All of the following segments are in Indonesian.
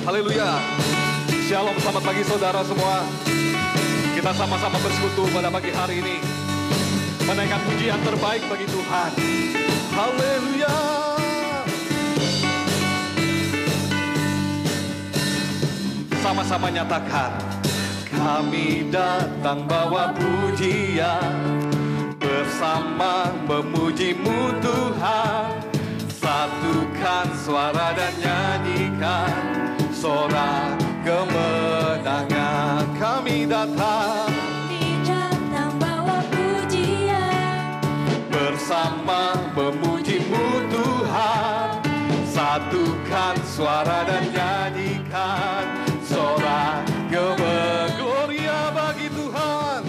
Haleluya. Shalom, selamat pagi saudara semua. Kita sama-sama bersekutu pada pagi hari ini, menaikkan pujian terbaik bagi Tuhan. Haleluya. Sama-sama nyatakan, kami datang bawa pujian, bersama memuji-Mu Tuhan. Satukan suara dan nyanyikan sorak kemenangan. Kami datang bawa pujian, bersama memuji-Mu Tuhan. Satukan suara dan nyanyikan sorak kemenangan. Gloria bagi Tuhan.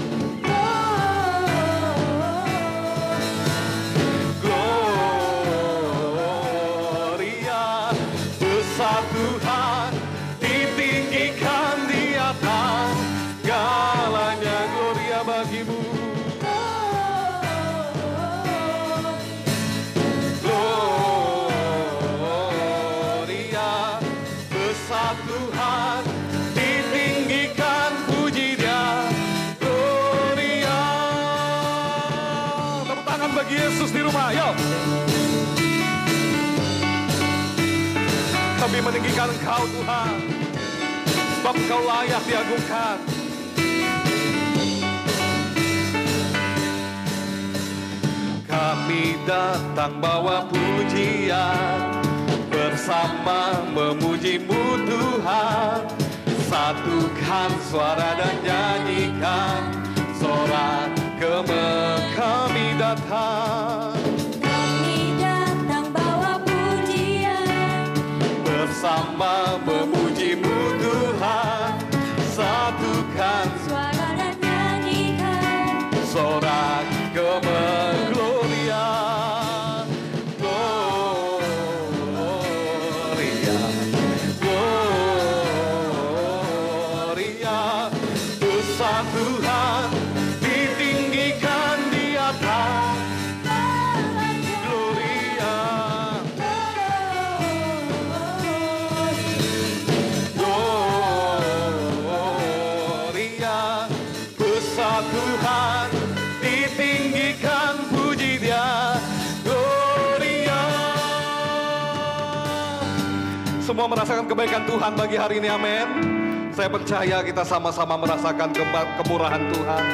Tuhan ditinggikan di atas segalanya, gloria bagimu. Gloria besar Tuhan, ditinggikan puji Dia. Gloria. Tepuk tangan bagi Yesus di rumah, yuk. Kami meninggikan Engkau Tuhan, sebab Engkau layak diagungkan. Kami datang bawa pujian, bersama memuji-Mu Tuhan. Satukan suara dan nyanyikan sorak kemenangan. Kami datang bersama memuji-Mu Tuhan. Satukan suara dan nyanyikan sorak kemenangan. Gloria, gloria, gloria. Besar Tuhan, ditinggikan di atas. Tuhan ditinggikan puji Dia. Gloria. Semua merasakan kebaikan Tuhan bagi hari ini, amin. Saya percaya kita sama-sama merasakan kemurahan Tuhan.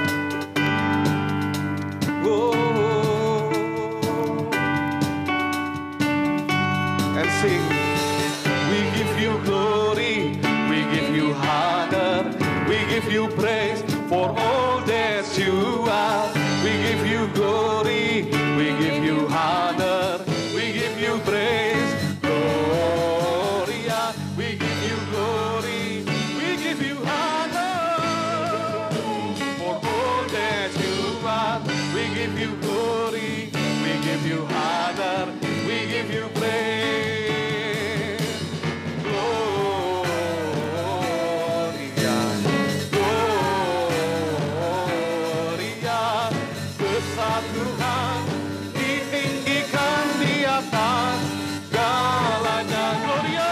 And sing. We give you glory, we give you honor, we give you praise for all that you are. We give you glory, we give you honor, we give you praise. Gloria, we give you glory, we give you honor for all that you are. We give you glory, we give you honor, we give you praise. Tuhan ditinggikan di atas segalanya. Gloria.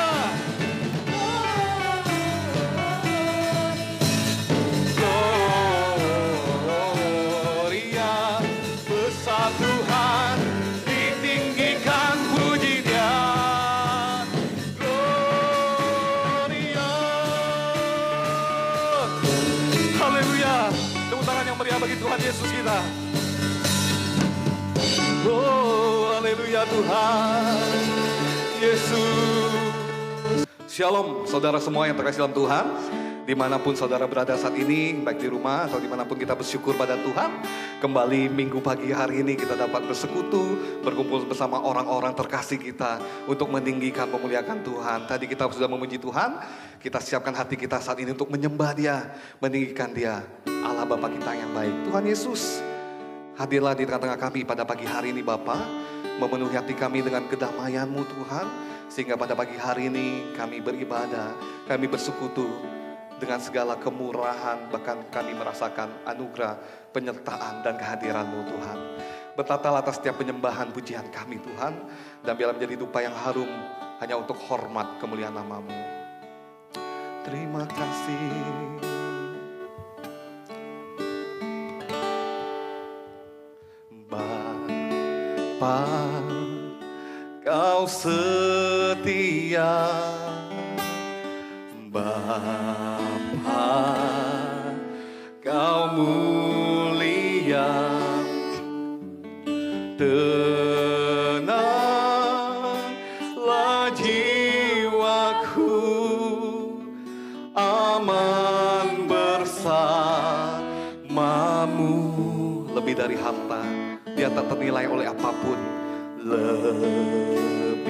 Gloria. Besar Tuhan, ditinggikan puji Dia. Gloria. Haleluya. Tepuk tangan yang meriah bagi Tuhan Yesus kita. Oh, haleluya Tuhan Yesus. Shalom saudara semua yang terkasih dalam Tuhan, dimanapun saudara berada saat ini, baik di rumah atau dimanapun kita bersyukur pada Tuhan. Kembali minggu pagi hari ini kita dapat bersekutu, berkumpul bersama orang-orang terkasih kita untuk meninggikan, memuliakan Tuhan. Tadi kita sudah memuji Tuhan, kita siapkan hati kita saat ini untuk menyembah Dia, meninggikan Dia, Allah Bapa kita yang baik. Tuhan Yesus, hadirlah di tengah-tengah kami pada pagi hari ini Bapa, memenuhi hati kami dengan kedamaian-Mu Tuhan, sehingga pada pagi hari ini kami beribadah, kami bersekutu dengan segala kemurahan, bahkan kami merasakan anugerah, penyertaan dan kehadiran-Mu Tuhan. Bertatalah atas setiap penyembahan pujian kami Tuhan, dan biarlah menjadi dupa yang harum hanya untuk hormat kemuliaan nama-Mu. Terima kasih. Bapa, Kau setia. Bapa, Kau mulia. Tenanglah jiwaku, aman bersamamu. Lebih dari harta, dia tak ternilai oleh apapun. Lebih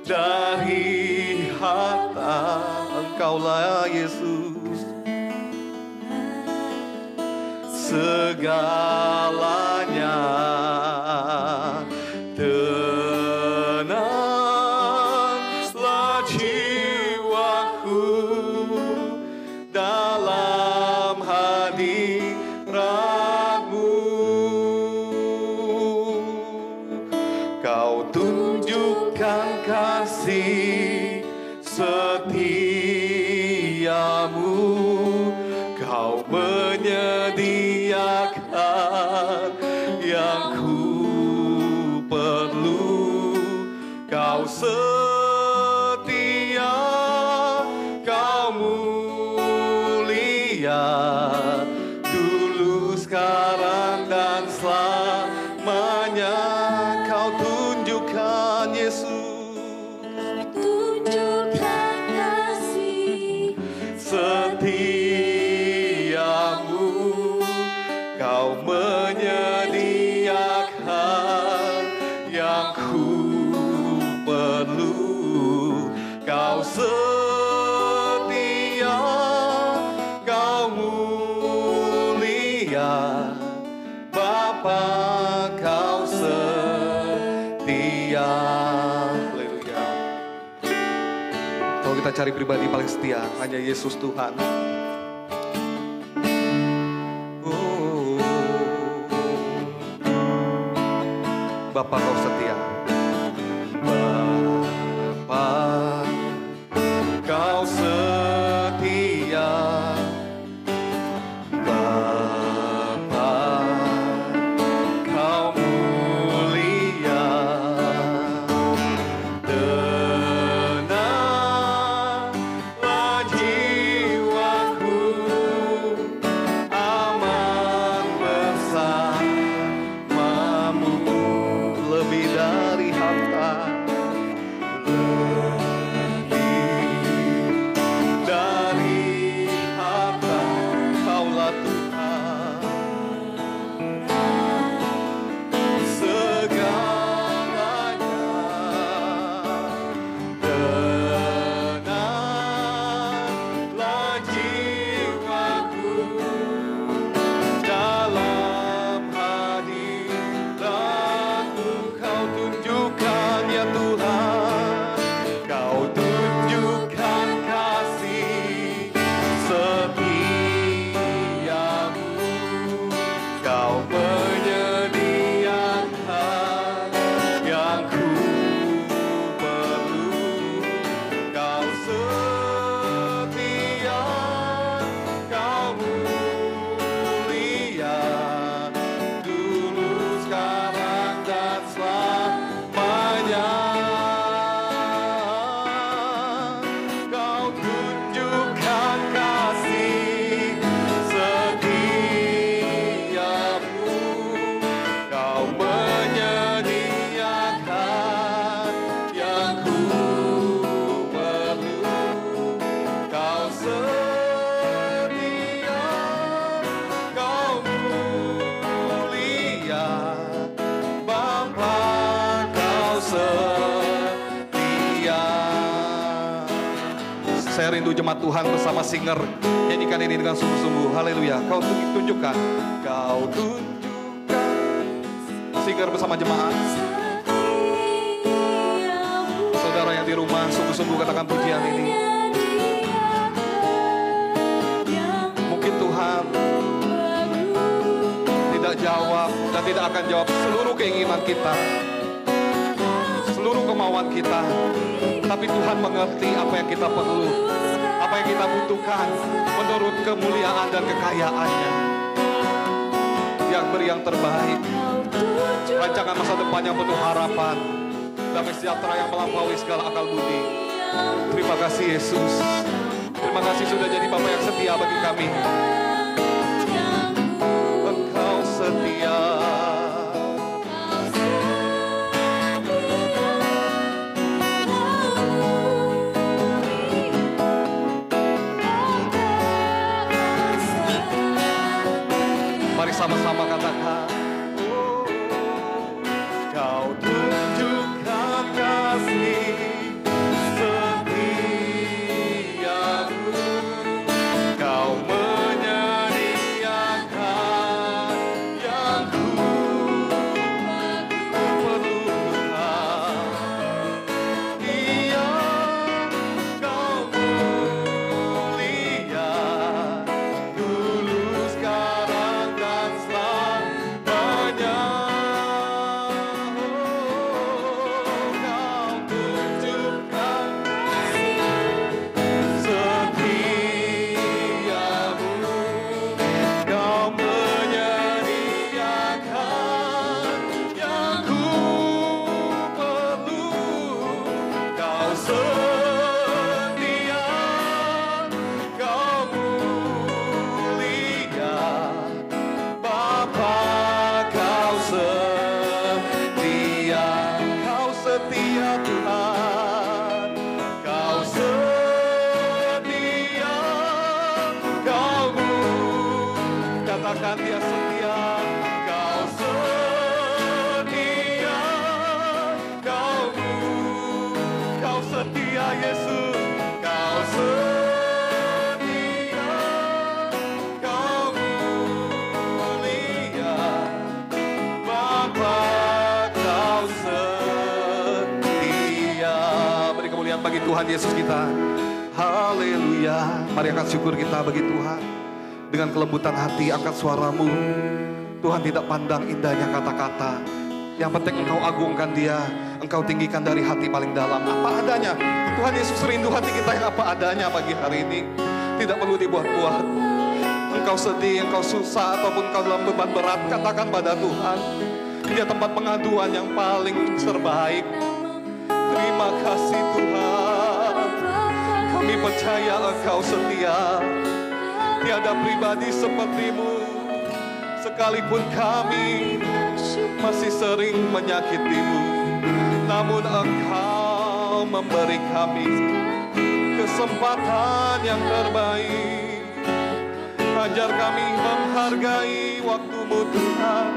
dari harta, Engkaulah Yesus. Segalanya, tenanglah jiwaku dalam hadirat-Mu. Kau tunjukkan kasih setiamu, Kau menyediakan yang ku perlu. Kau setia, Kau mulia, dulu, sekarang, dan selamanya. Kau tunjukkan Yesus, tunjukkan kasih setiamu, Kau menyediakan yang ku perlu. Kau setia, Kau mulia, Bapa, Kau setia. Haleluya. Kalau kita cari pribadi paling setia, hanya Yesus Tuhan. Bapa, Kau setia. Bapa, Kau setia. Bapa, Kau mulia. Tenanglah jiwaku, aman bersamamu. Lebih dari harta, lebih dari harta, Kaulah Tuhan. Segalanya, tenanglah jiwaku dalam hadirat-Mu. Kau tunjukkan ya Tuhan, Kau tunjukkan kasih setiamu, Kau menyediakan yang ku perlu. Kau setia, Kau mulia, dulu, sekarang, dan selamanya. Kau tunjukkan kasih setiamu, Kau menyediakan yang ku perlu. Kau setia, Kau mulia, Bapa, Kau setia. Saya rindu jemaat Tuhan bersama singer nyanyikan ini dengan sungguh-sungguh. Haleluya. Kau tunjukkan, Kau tunjukkan. Singer bersama jemaat. Saudara yang di rumah, sungguh-sungguh katakan pujian ini. Mungkin Tuhan tidak jawab dan tidak akan jawab seluruh keinginan kita, seluruh kemampuan kemauan kita, tapi Tuhan mengerti apa yang kita perlu, apa yang kita butuhkan menurut kemuliaan dan kekayaannya. Yang beri yang terbaik, rancangan masa depan yang penuh harapan, damai sejahtera yang melampaui segala akal budi. Terima kasih Yesus. Terima kasih sudah jadi Bapa yang setia bagi kami. Engkau setia. Mari sama-sama katakan. Kau tunjukkan kasih setiamu, Kau menyediakan yang ku perlukan. Iya, Kau mulia dulu, sekarang dan selamanya. Kau tunjukkan setiamu, Kau menyediakan yang ku perlu. Kau setia, Kau mulia, Bapa, Kau setia. Kau setia Tuhan, Kau setia, katakan Dia setia. Kau setia, Kau setia Yesus. Kau setia, Kau mulia, Bapa, Kau setia. Beri kemuliaan bagi Tuhan Yesus kita. Haleluya. Mari angkat syukur kita bagi Tuhan. Dengan kelembutan hati angkat suaramu. Tuhan tidak pandang indahnya kata-kata. Yang penting engkau agungkan Dia, engkau tinggikan dari hati paling dalam, apa adanya. Tuhan Yesus rindu hati kita yang apa adanya pagi hari ini. Tidak perlu dibuat-buat. Engkau sedih, engkau susah, ataupun engkau dalam beban berat, katakan pada Tuhan. Dia tempat pengaduan yang paling terbaik. Terima kasih Tuhan. Kami percaya Engkau setia. Tiada pribadi seperti-Mu. Sekalipun kami masih sering menyakiti-Mu, namun Engkau memberi kami kesempatan yang terbaik. Ajar kami menghargai waktu-Mu Tuhan.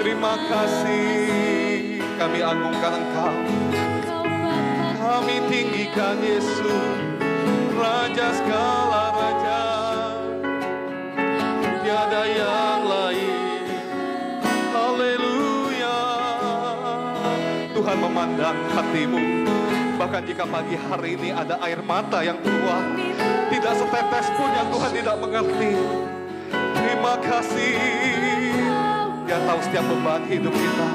Terima kasih. Kami agungkan Engkau. Kami tinggikan Yesus, Raja segala raja. Tiada yang lain. Haleluya. Tuhan memandang hatimu. Bahkan jika pagi hari ini ada air mata yang keluar, tidak setetes pun yang Tuhan tidak mengerti. Terima kasih. Dia tahu setiap beban hidup kita.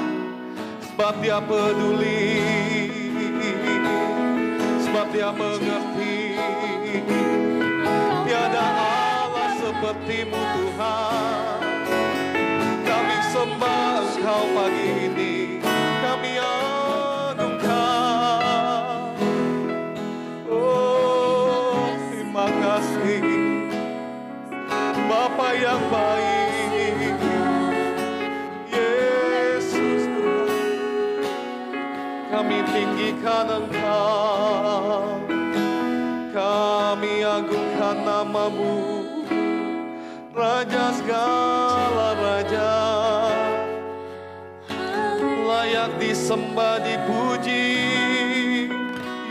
Sebab Dia peduli. Sebab Dia mengerti. Tiada Allah seperti-Mu Tuhan. Kami sembah Engkau pagi ini. Kami agungkan. Oh, terima kasih Bapa yang baik. Yesus Tuhan, kami tinggikan Engkau. Kami agungkan nama-Mu, Raja segala raja. Layak disembah, dipuji,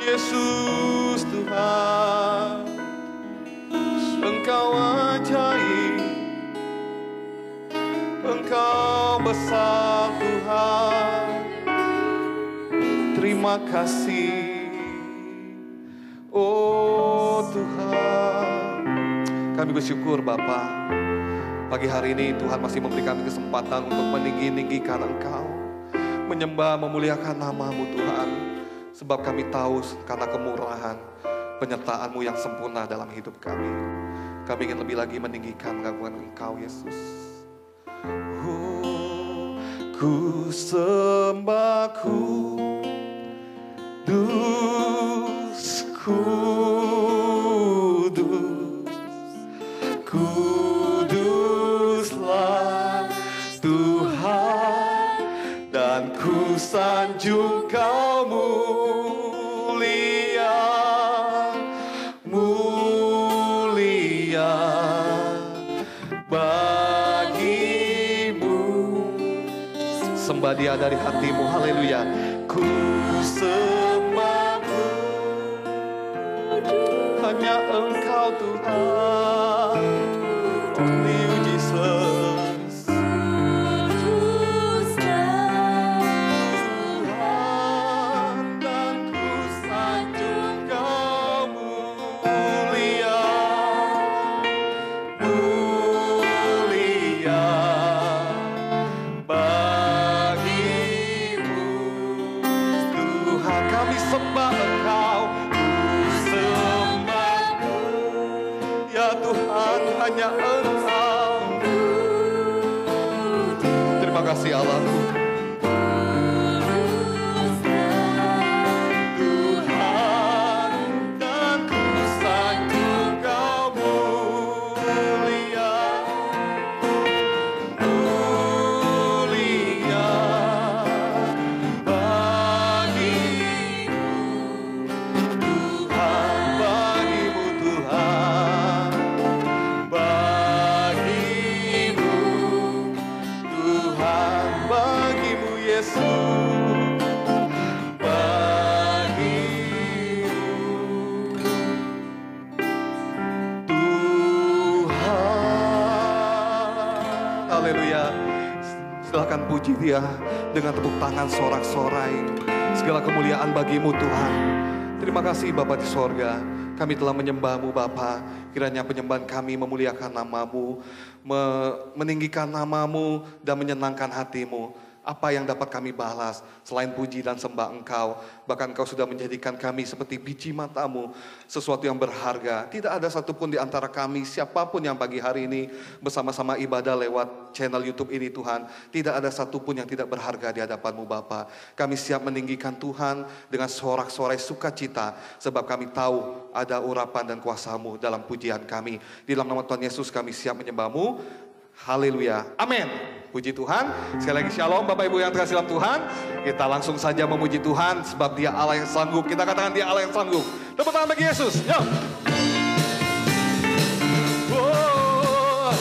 Yesus Tuhan. Engkau ajaib, Engkau besar Tuhan. Terima kasih. Oh Tuhan, kami bersyukur Bapa. Pagi hari ini Tuhan masih memberi kami kesempatan untuk meninggi-ninggikan Engkau, menyembah, memuliakan nama-Mu Tuhan. Sebab kami tahu karena kemurahan penyertaan-Mu yang sempurna dalam hidup kami. Kami ingin lebih lagi meninggikan pengagungan Engkau, Yesus. Ku sembah kudus, kudus, kuduslah Tuhan, dan ku sanjung Kau mulia, mulia bagimu. Sembah Dia dari hatimu, haleluya. Ku sembahmu, hanya Engkau Tuhan. Only you, Jesus. Tuhan, dan ku sanjung Kau mulia, mulia bagimu. Tuhan, kami sembah Engkau, ku sembahmu. Ya Tuhan, hanya Engkau. Terima kasih Allahku. Tuhan, dan ku sanjung Kau mulia, mulia bagimu. Tuhan, bagimu Tuhan, bagimu Tuhan, bagimu Yesus, bagimu Tuhan. Haleluya. Silakan puji Dia dengan tepuk tangan sorak-sorai. Segala kemuliaan bagimu Tuhan. Terima kasih Bapa di sorga. Kami telah menyembah-Mu Bapa. Kiranya penyembahan kami memuliakan nama-Mu, meninggikan nama-Mu dan menyenangkan hati-Mu. Apa yang dapat kami balas selain puji dan sembah Engkau? Bahkan Engkau sudah menjadikan kami seperti biji mata-Mu, sesuatu yang berharga. Tidak ada satupun di antara kami, siapapun yang pagi hari ini bersama-sama ibadah lewat channel YouTube ini Tuhan, tidak ada satupun yang tidak berharga di hadapan-Mu Bapa. Kami siap meninggikan Tuhan dengan sorak-sorai sukacita, sebab kami tahu ada urapan dan kuasa-Mu dalam pujian kami. Di dalam nama Tuhan Yesus kami siap menyembah-Mu. Haleluya. Amin. Puji Tuhan. Sekali lagi shalom Bapak Ibu yang terkasih dalam Tuhan. Kita langsung saja memuji Tuhan sebab Dia Allah yang sanggup. Kita katakan Dia Allah yang sanggup. Tepuk tangan bagi Yesus. Yo. Wow.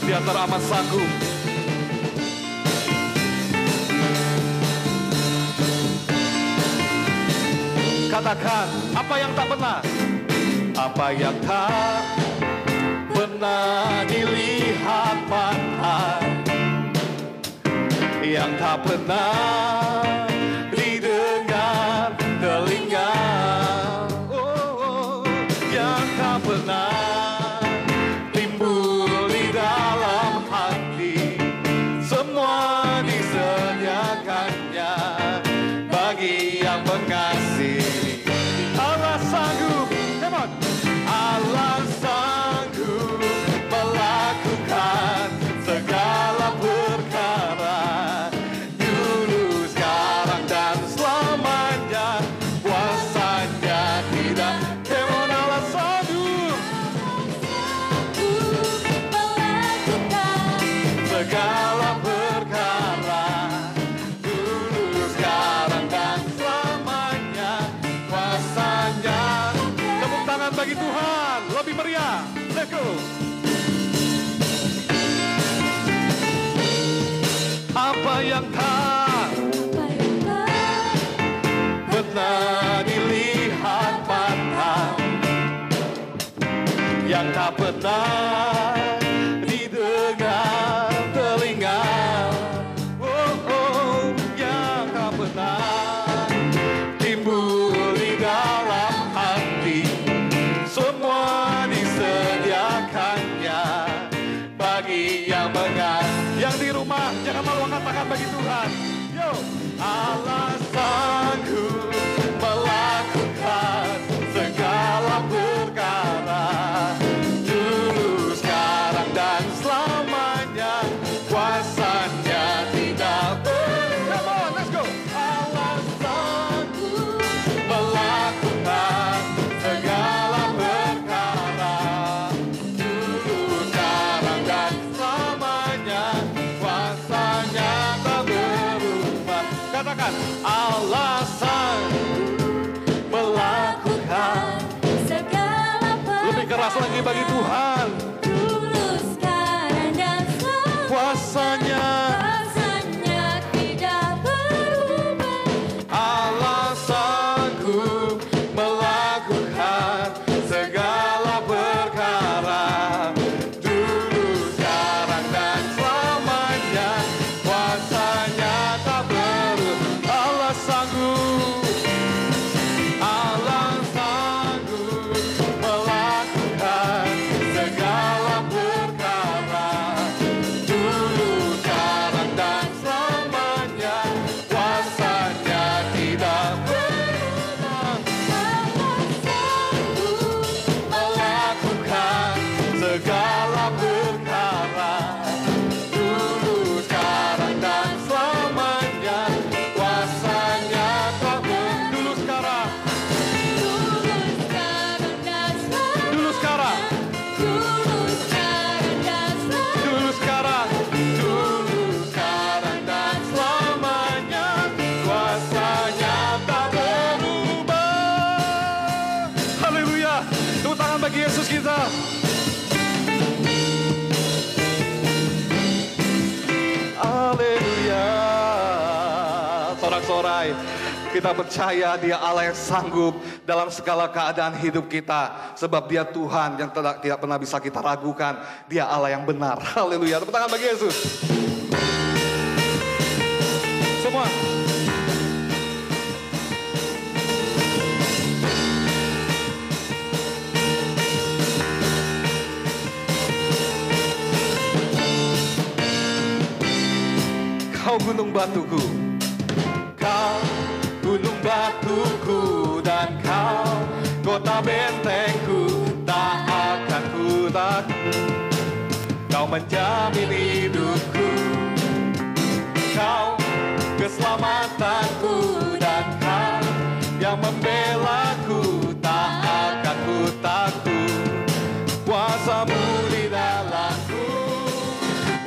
Dia teramat sanggup. Katakan apa yang tak pernah, apa yang tak pernah dilihat mata, yang tak pernah didengar telinga, yang tak pernah timbul di dalam hati, semua disediakannya bagi yang mengasihi. Allah sanggup, come on. Allah sanggup melakukan segala perkara, dulu, sekarang, dan selamanya. Kuasanya tidak hewan. Allah sanggup melakukan segala perkara, dulu, sekarang, dan selamanya. Kuasanya. Tepuk tangan bagi Tuhan, lebih meriah. Let's go. Apa yang tak pernah dilihat mata, yang tak pernah didengar telinga, yang tak pernah timbul di dalam hati, semua disediakannya bagi yang mengasihi. Yang di rumah jangan malu angkat tangan bagi Tuhan. Yo, Allah keras lagi bagi Tuhan. Dulu, sekarang, dan selamanya. Kuasanya Kuasanya tidak berubah. Allah sanggup melakukan segala perkara. Dulu, sekarang, dan selamanya. Kuasanya tak berubah. Allah sanggup. Allah sanggup melakukan segala perkara. Dulu, sekarang, dan selamanya. Kuasanya tidak berubah. Allah sanggup Melakukan segala perkara. Dulu, sekarang, dan selamanya. Kuasanya tak ber- Dulu, sekarang. Dulu, sekarang, dan selamanya. Dulu, sekarang. Dulu, sekarang, dan selamanya. Dulu, sekarang. Dulu, sekarang, dan selamanya. Kuasanya tak berubah. Haleluya. Tepuk tangan bagi Yesus kita. Haleluya. Sorak-sorai, kita percaya Dia Allah yang sanggup dalam segala keadaan hidup kita. Sebab Dia Tuhan yang tidak pernah bisa kita ragukan. Dia Allah yang benar. Haleluya. Tepuk tangan bagi Yesus. Semua. Kau gunung batuku, kau gunung batuku, dan kau kota bentengku, tak akan ku takut. Kau menjamin hidupku, kau keselamatanku, dan kau yang membelaku, tak akan ku takut. Kuasamu di dalamku,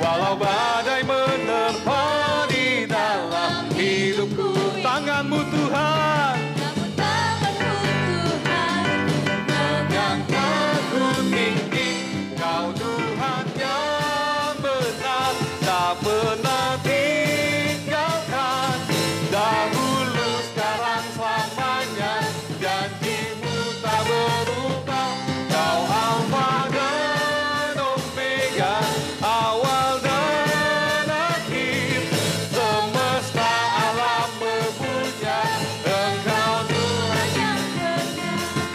walau badai menerpa di dalam hidupku. Tanganmu Tuhan Namun tanganmu Tuhan mengangkatku tinggi. Kau Tuhan yang benar, tak pernah tinggalkan. Dahulu, sekarang, selamanya. Janjimu tak berubah. Kau Alfa dan Omega, awal dan akhir. Semesta alam memuja Engkau Tuhan. yang benar.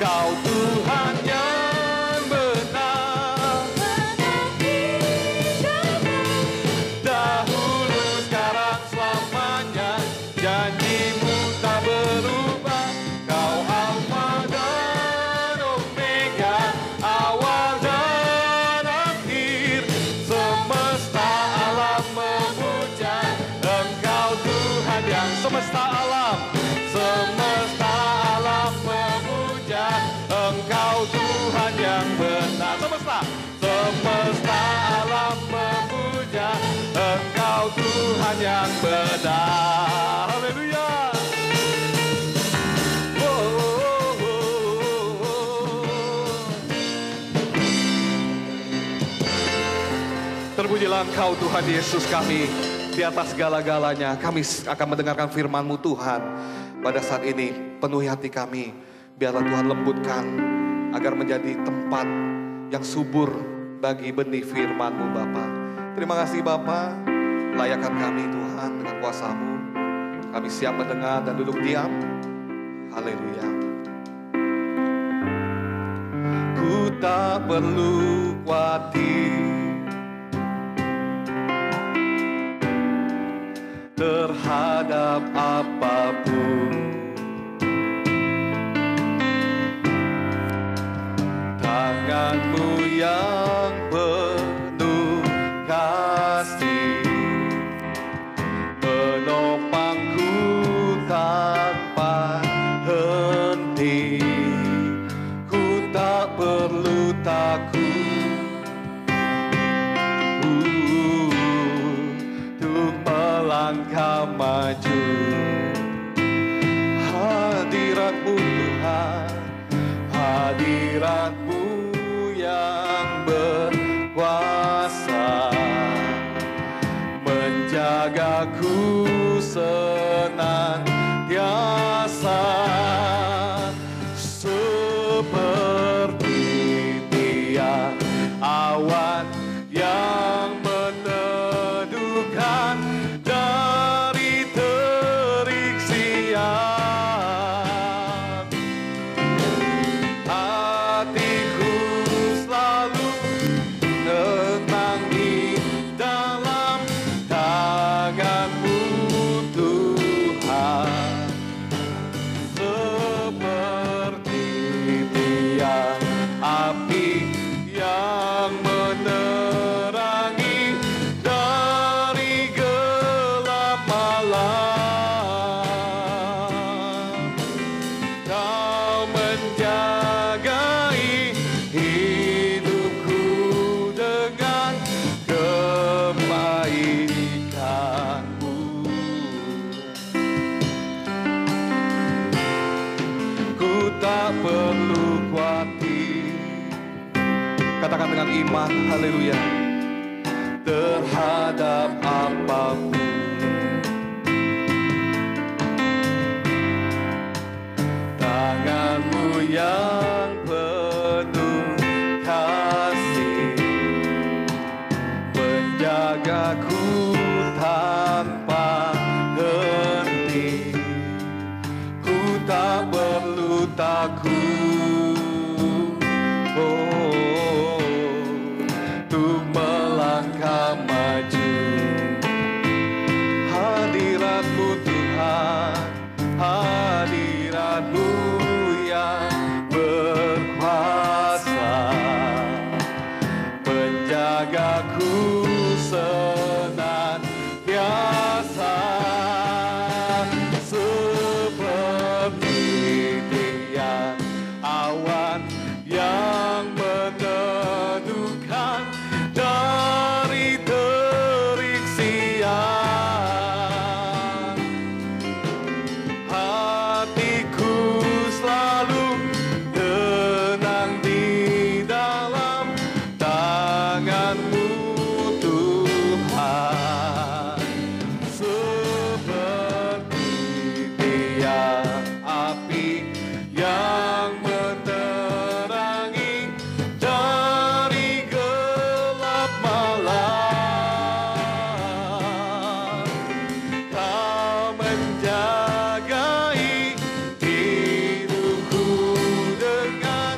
Kau Tuhan yang benar. Dahulu, sekarang, selamanya. Janjimu tak berubah. Kau Alfa dan Omega, awal dan akhir. Semesta alam memuja Engkau Tuhan yang semesta alam. Semesta alam memuja Engkau Tuhan yang benar. Semesta alam memuja Engkau Tuhan yang benar. Haleluya. Oh, oh, oh, oh. Terpujilah Engkau Tuhan Yesus kami. Di atas segala-galanya kami akan mendengarkan firman-Mu Tuhan. Pada saat ini penuhi hati kami. Biarlah Tuhan lembutkan agar menjadi tempat yang subur bagi benih firman-Mu Bapa. Terima kasih Bapa. Layakan kami Tuhan dengan kuasa-Mu. Kami siap mendengar dan duduk diam. Haleluya. Ku tak perlu khawatir terhadap apapun. Tangan-Mu yang penuh kasih menopangku tanpa henti. Ku tak perlu takut untuk melangkah maju. Hadirat-Mu Tuhan, hadirat-Mu yang berkuasa menjagaku senantiasa seperti tiang awan yang meneduhkan dari terik siang. Hatiku selalu tenang di dalam tangan-Mu Tuhan, seperti tiang api yang menerangi dari gelap malam. Kau menjagai hidupku dengan kebaikan-Mu. Ku tak perlu khawatir, katakan dengan iman, haleluya, terhadap apapun. Tangan-Mu yang penuh kasih menjagaku tanpa henti. Ku tak perlu takut, untuk melangkah maju. Hadirat-Mu Tuhan, hadirat-Mu yang berkuasa menjagaku senantiasa seperti tiang awan yang meneduhkan dari terik siang. Hatiku selalu tenang di dalam tangan-Mu Tuhan, seperti tiang api yang menerangi dari gelap malam. Kau menjagai hidupku dengan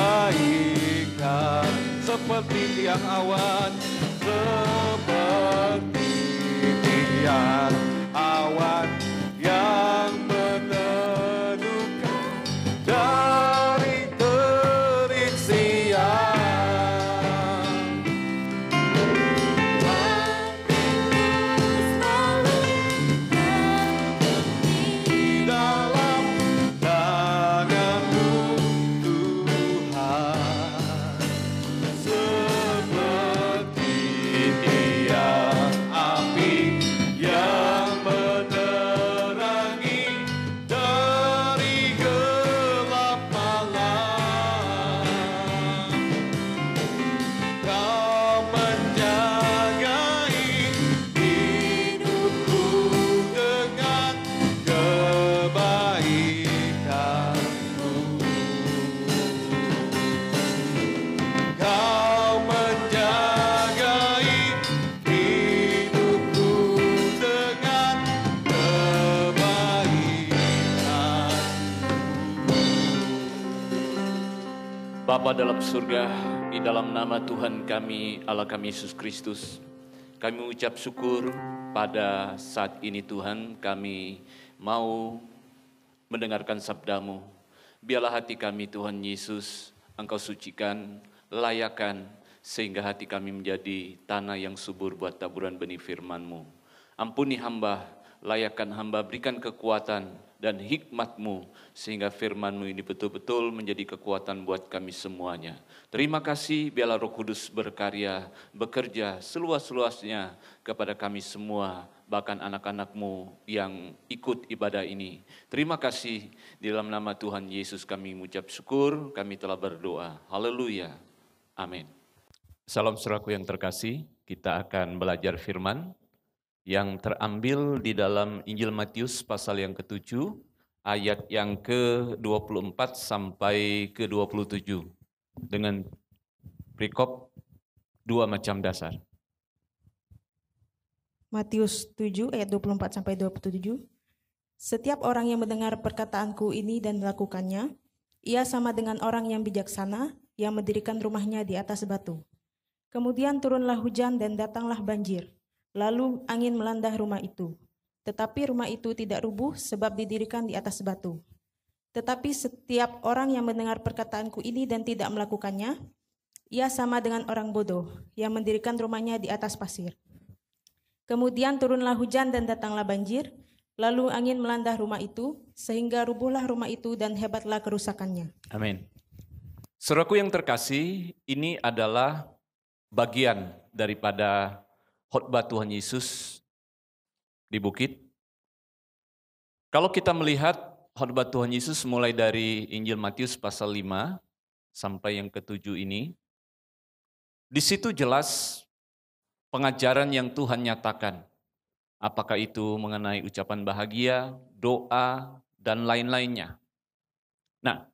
kebaikan, seperti tiang awan, seperti tiang awan yang meneduhkan dari terik siang. Di dalam tangan-Mu Tuhan, seperti tiang api yang menerangi dari gelap malam. Kau menjagai hidupku dengan kebaikan-Mu. Kau menjagai hidupku dengan kebaikan-Mu. Bapa dalam surga, di dalam nama Tuhan kami, Allah kami Yesus Kristus, kami mengucap syukur pada saat ini Tuhan, kami mau mendengarkan sabda-Mu. Biarlah hati kami Tuhan Yesus, Engkau sucikan, layakan, sehingga hati kami menjadi tanah yang subur buat taburan benih firman-Mu. Ampuni hamba, layakkan hamba, berikan kekuatan dan hikmat-Mu, sehingga firman-Mu ini betul-betul menjadi kekuatan buat kami semuanya. Terima kasih, biarlah Roh Kudus berkarya, bekerja seluas-luasnya kepada kami semua, bahkan anak-anak-Mu yang ikut ibadah ini. Terima kasih, di dalam nama Tuhan Yesus kami mengucap syukur, kami telah berdoa. Haleluya. Amin. Salam saudaraku yang terkasih, kita akan belajar firman yang terambil di dalam Injil Matius pasal yang ke-7, ayat yang ke-24 sampai ke-27, dengan perikop 2 macam dasar. Matius 7 ayat 24 sampai 27. Setiap orang yang mendengar perkataanku ini dan melakukannya, ia sama dengan orang yang bijaksana yang mendirikan rumahnya di atas batu. Kemudian turunlah hujan dan datanglah banjir, lalu angin melanda rumah itu. Tetapi rumah itu tidak rubuh sebab didirikan di atas batu. Tetapi setiap orang yang mendengar perkataanku ini dan tidak melakukannya, ia sama dengan orang bodoh yang mendirikan rumahnya di atas pasir. Kemudian turunlah hujan dan datanglah banjir, lalu angin melanda rumah itu, sehingga rubuhlah rumah itu dan hebatlah kerusakannya. Amin. Saudaraku yang terkasih, ini adalah bagian daripada khotbah Tuhan Yesus di bukit. Kalau kita melihat khotbah Tuhan Yesus mulai dari Injil Matius pasal 5 sampai yang ke-7 ini, di situ jelas pengajaran yang Tuhan nyatakan, apakah itu mengenai ucapan bahagia, doa, dan lain-lainnya. Nah,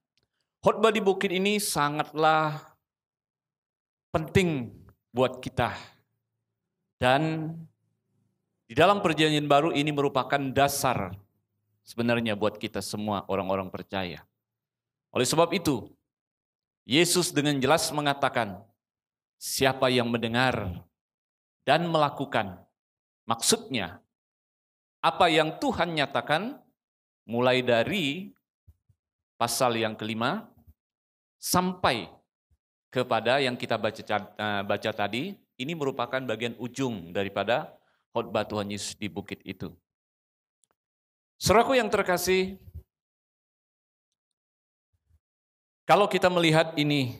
khotbah di bukit ini sangatlah penting buat kita. Dan di dalam perjanjian baru ini merupakan dasar sebenarnya buat kita semua orang-orang percaya. Oleh sebab itu, Yesus dengan jelas mengatakan, siapa yang mendengar dan melakukan. Maksudnya, apa yang Tuhan nyatakan mulai dari pasal yang ke-5 sampai kepada yang kita baca tadi, ini merupakan bagian ujung daripada khotbah Tuhan Yesus di bukit itu. Saudaraku yang terkasih, kalau kita melihat ini,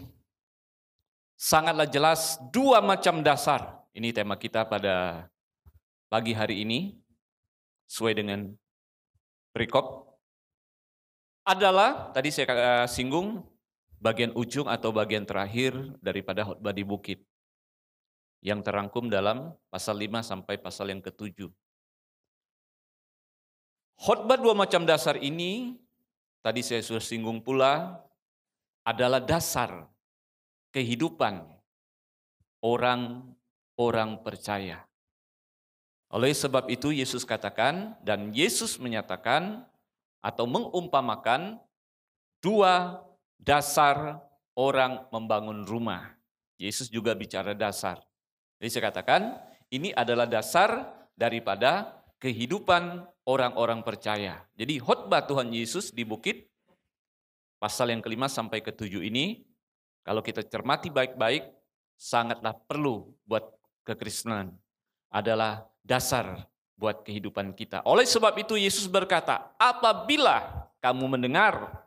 sangatlah jelas 2 macam dasar. Ini tema kita pada pagi hari ini, sesuai dengan perikop, adalah, tadi saya singgung, bagian ujung atau bagian terakhir daripada khotbah di bukit, yang terangkum dalam pasal 5 sampai pasal yang ke-7. Khotbah 2 macam dasar ini, tadi saya sudah singgung pula, adalah dasar kehidupan orang percaya. Oleh sebab itu Yesus katakan, dan Yesus menyatakan atau mengumpamakan 2 dasar orang membangun rumah. Yesus juga bicara dasar. Jadi saya katakan, ini adalah dasar daripada kehidupan orang-orang percaya. Jadi khotbah Tuhan Yesus di bukit, pasal yang ke-5 sampai ke-7 ini, kalau kita cermati baik-baik, sangatlah perlu buat kekristenan, adalah dasar buat kehidupan kita. Oleh sebab itu Yesus berkata, apabila kamu mendengar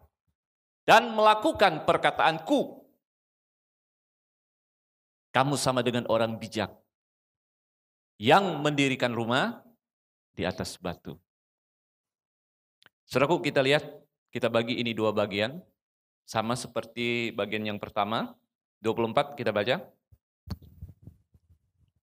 dan melakukan perkataanku, kamu sama dengan orang bijak yang mendirikan rumah di atas batu. Saudaraku, kita lihat, kita bagi ini 2 bagian, sama seperti bagian yang pertama, 24 kita baca.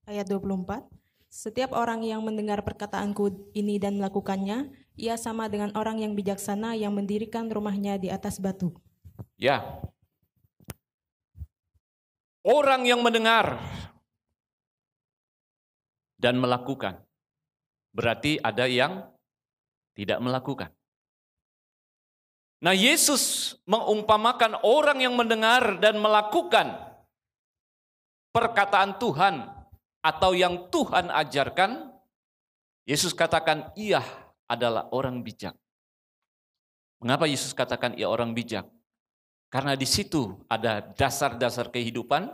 Ayat 24. Setiap orang yang mendengar perkataanku ini dan melakukannya, ia sama dengan orang yang bijaksana yang mendirikan rumahnya di atas batu. Ya. Orang yang mendengar dan melakukan. Berarti ada yang tidak melakukan. Nah, Yesus mengumpamakan orang yang mendengar dan melakukan perkataan Tuhan atau yang Tuhan ajarkan. Yesus katakan ia adalah orang bijak. Mengapa Yesus katakan ia orang bijak? Karena di situ ada dasar-dasar kehidupan.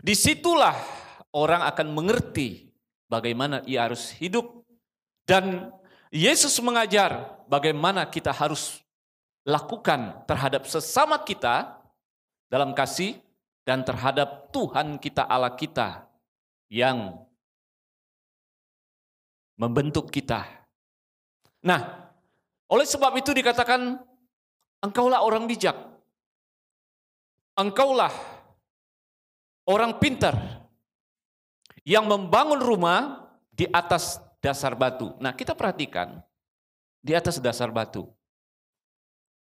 Disitulah orang akan mengerti bagaimana ia harus hidup. Dan Yesus mengajar bagaimana kita harus lakukan terhadap sesama kita dalam kasih dan terhadap Tuhan kita Allah kita yang membentuk kita. Nah, oleh sebab itu dikatakan, engkaulah orang bijak. Engkaulah orang pintar yang membangun rumah di atas dasar batu. Nah, kita perhatikan di atas dasar batu.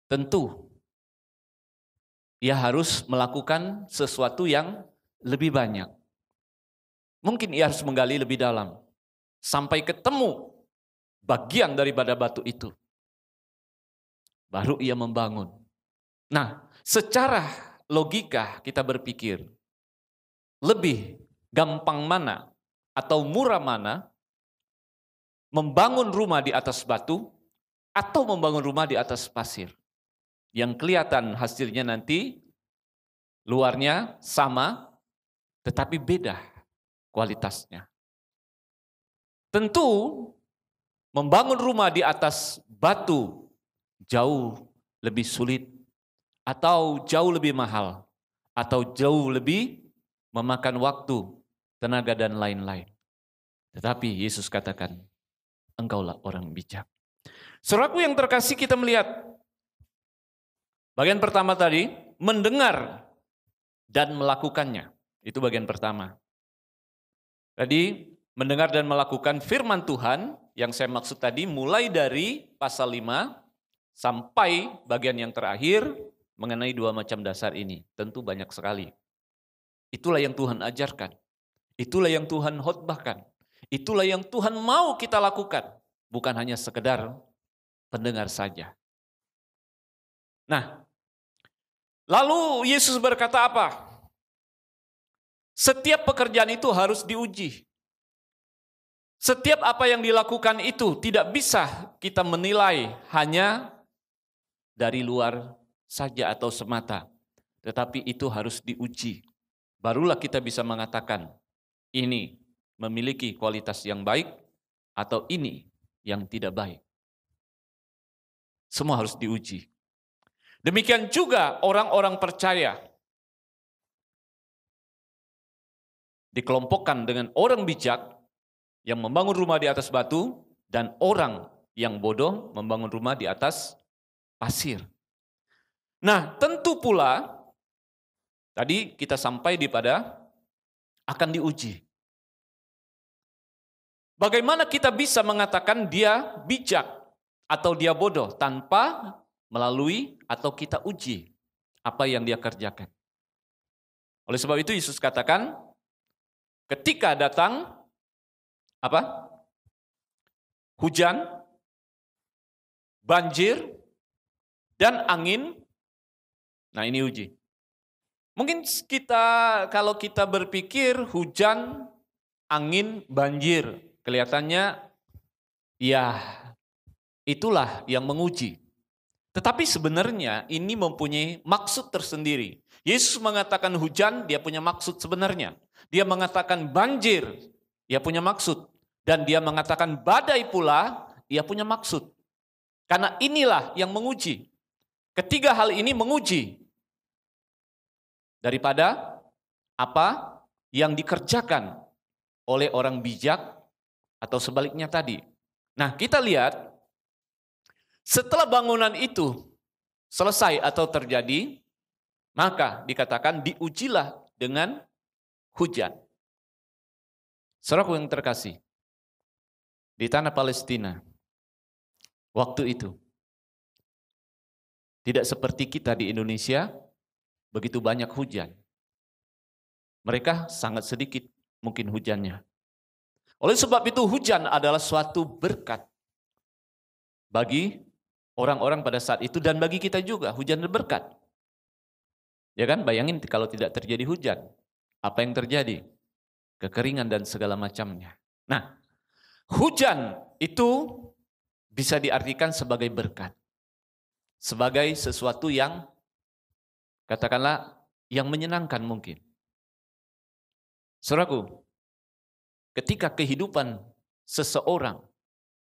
Tentu ia harus melakukan sesuatu yang lebih banyak. Mungkin ia harus menggali lebih dalam sampai ketemu bagian daripada batu itu. Baru ia membangun. Nah, secara logika kita berpikir, lebih gampang mana atau murah mana membangun rumah di atas batu atau membangun rumah di atas pasir. Yang kelihatan hasilnya nanti luarnya sama tetapi beda kualitasnya. Tentu membangun rumah di atas batu jauh lebih sulit atau jauh lebih mahal atau jauh lebih memakan waktu, tenaga dan lain-lain. Tetapi Yesus katakan, engkaulah orang bijak. Saudaraku yang terkasih, kita melihat bagian pertama tadi, mendengar dan melakukannya. Itu bagian pertama. Tadi mendengar dan melakukan firman Tuhan yang saya maksud tadi mulai dari pasal 5 sampai bagian yang terakhir mengenai dua macam dasar ini. Tentu banyak sekali. Itulah yang Tuhan ajarkan. Itulah yang Tuhan khotbahkan. Itulah yang Tuhan mau kita lakukan. Bukan hanya sekedar pendengar saja. Nah, lalu Yesus berkata apa? Setiap pekerjaan itu harus diuji. Setiap apa yang dilakukan itu tidak bisa kita menilai hanya dari luar saja atau semata. Tetapi itu harus diuji. Barulah kita bisa mengatakan ini memiliki kualitas yang baik atau ini yang tidak baik. Semua harus diuji. Demikian juga orang-orang percaya dikelompokkan dengan orang bijak yang membangun rumah di atas batu dan orang yang bodoh membangun rumah di atas pasir. Nah, tentu pula tadi kita sampai di pada akan diuji. Bagaimana kita bisa mengatakan dia bijak atau dia bodoh tanpa melalui atau kita uji apa yang dia kerjakan. Oleh sebab itu Yesus katakan, ketika datang apa? Hujan, banjir, dan angin. Nah, ini uji. Mungkin kalau kita berpikir hujan, angin, banjir, kelihatannya ya itulah yang menguji. Tetapi sebenarnya ini mempunyai maksud tersendiri. Yesus mengatakan hujan, dia punya maksud sebenarnya. Dia mengatakan banjir, dia punya maksud. Dan dia mengatakan badai pula, dia punya maksud. Karena inilah yang menguji. Ketiga hal ini menguji daripada apa yang dikerjakan oleh orang bijak atau sebaliknya tadi. Nah, kita lihat setelah bangunan itu selesai atau terjadi, maka dikatakan diujilah dengan hujan. Saudaraku yang terkasih, di tanah Palestina waktu itu tidak seperti kita di Indonesia begitu banyak hujan. Mereka sangat sedikit mungkin hujannya. Oleh sebab itu hujan adalah suatu berkat bagi orang-orang pada saat itu dan bagi kita juga. Hujan berkat. Ya kan, bayangin kalau tidak terjadi hujan, apa yang terjadi? Kekeringan dan segala macamnya. Nah, hujan itu bisa diartikan sebagai berkat. Sebagai sesuatu yang katakanlah yang menyenangkan mungkin. Saudaraku, ketika kehidupan seseorang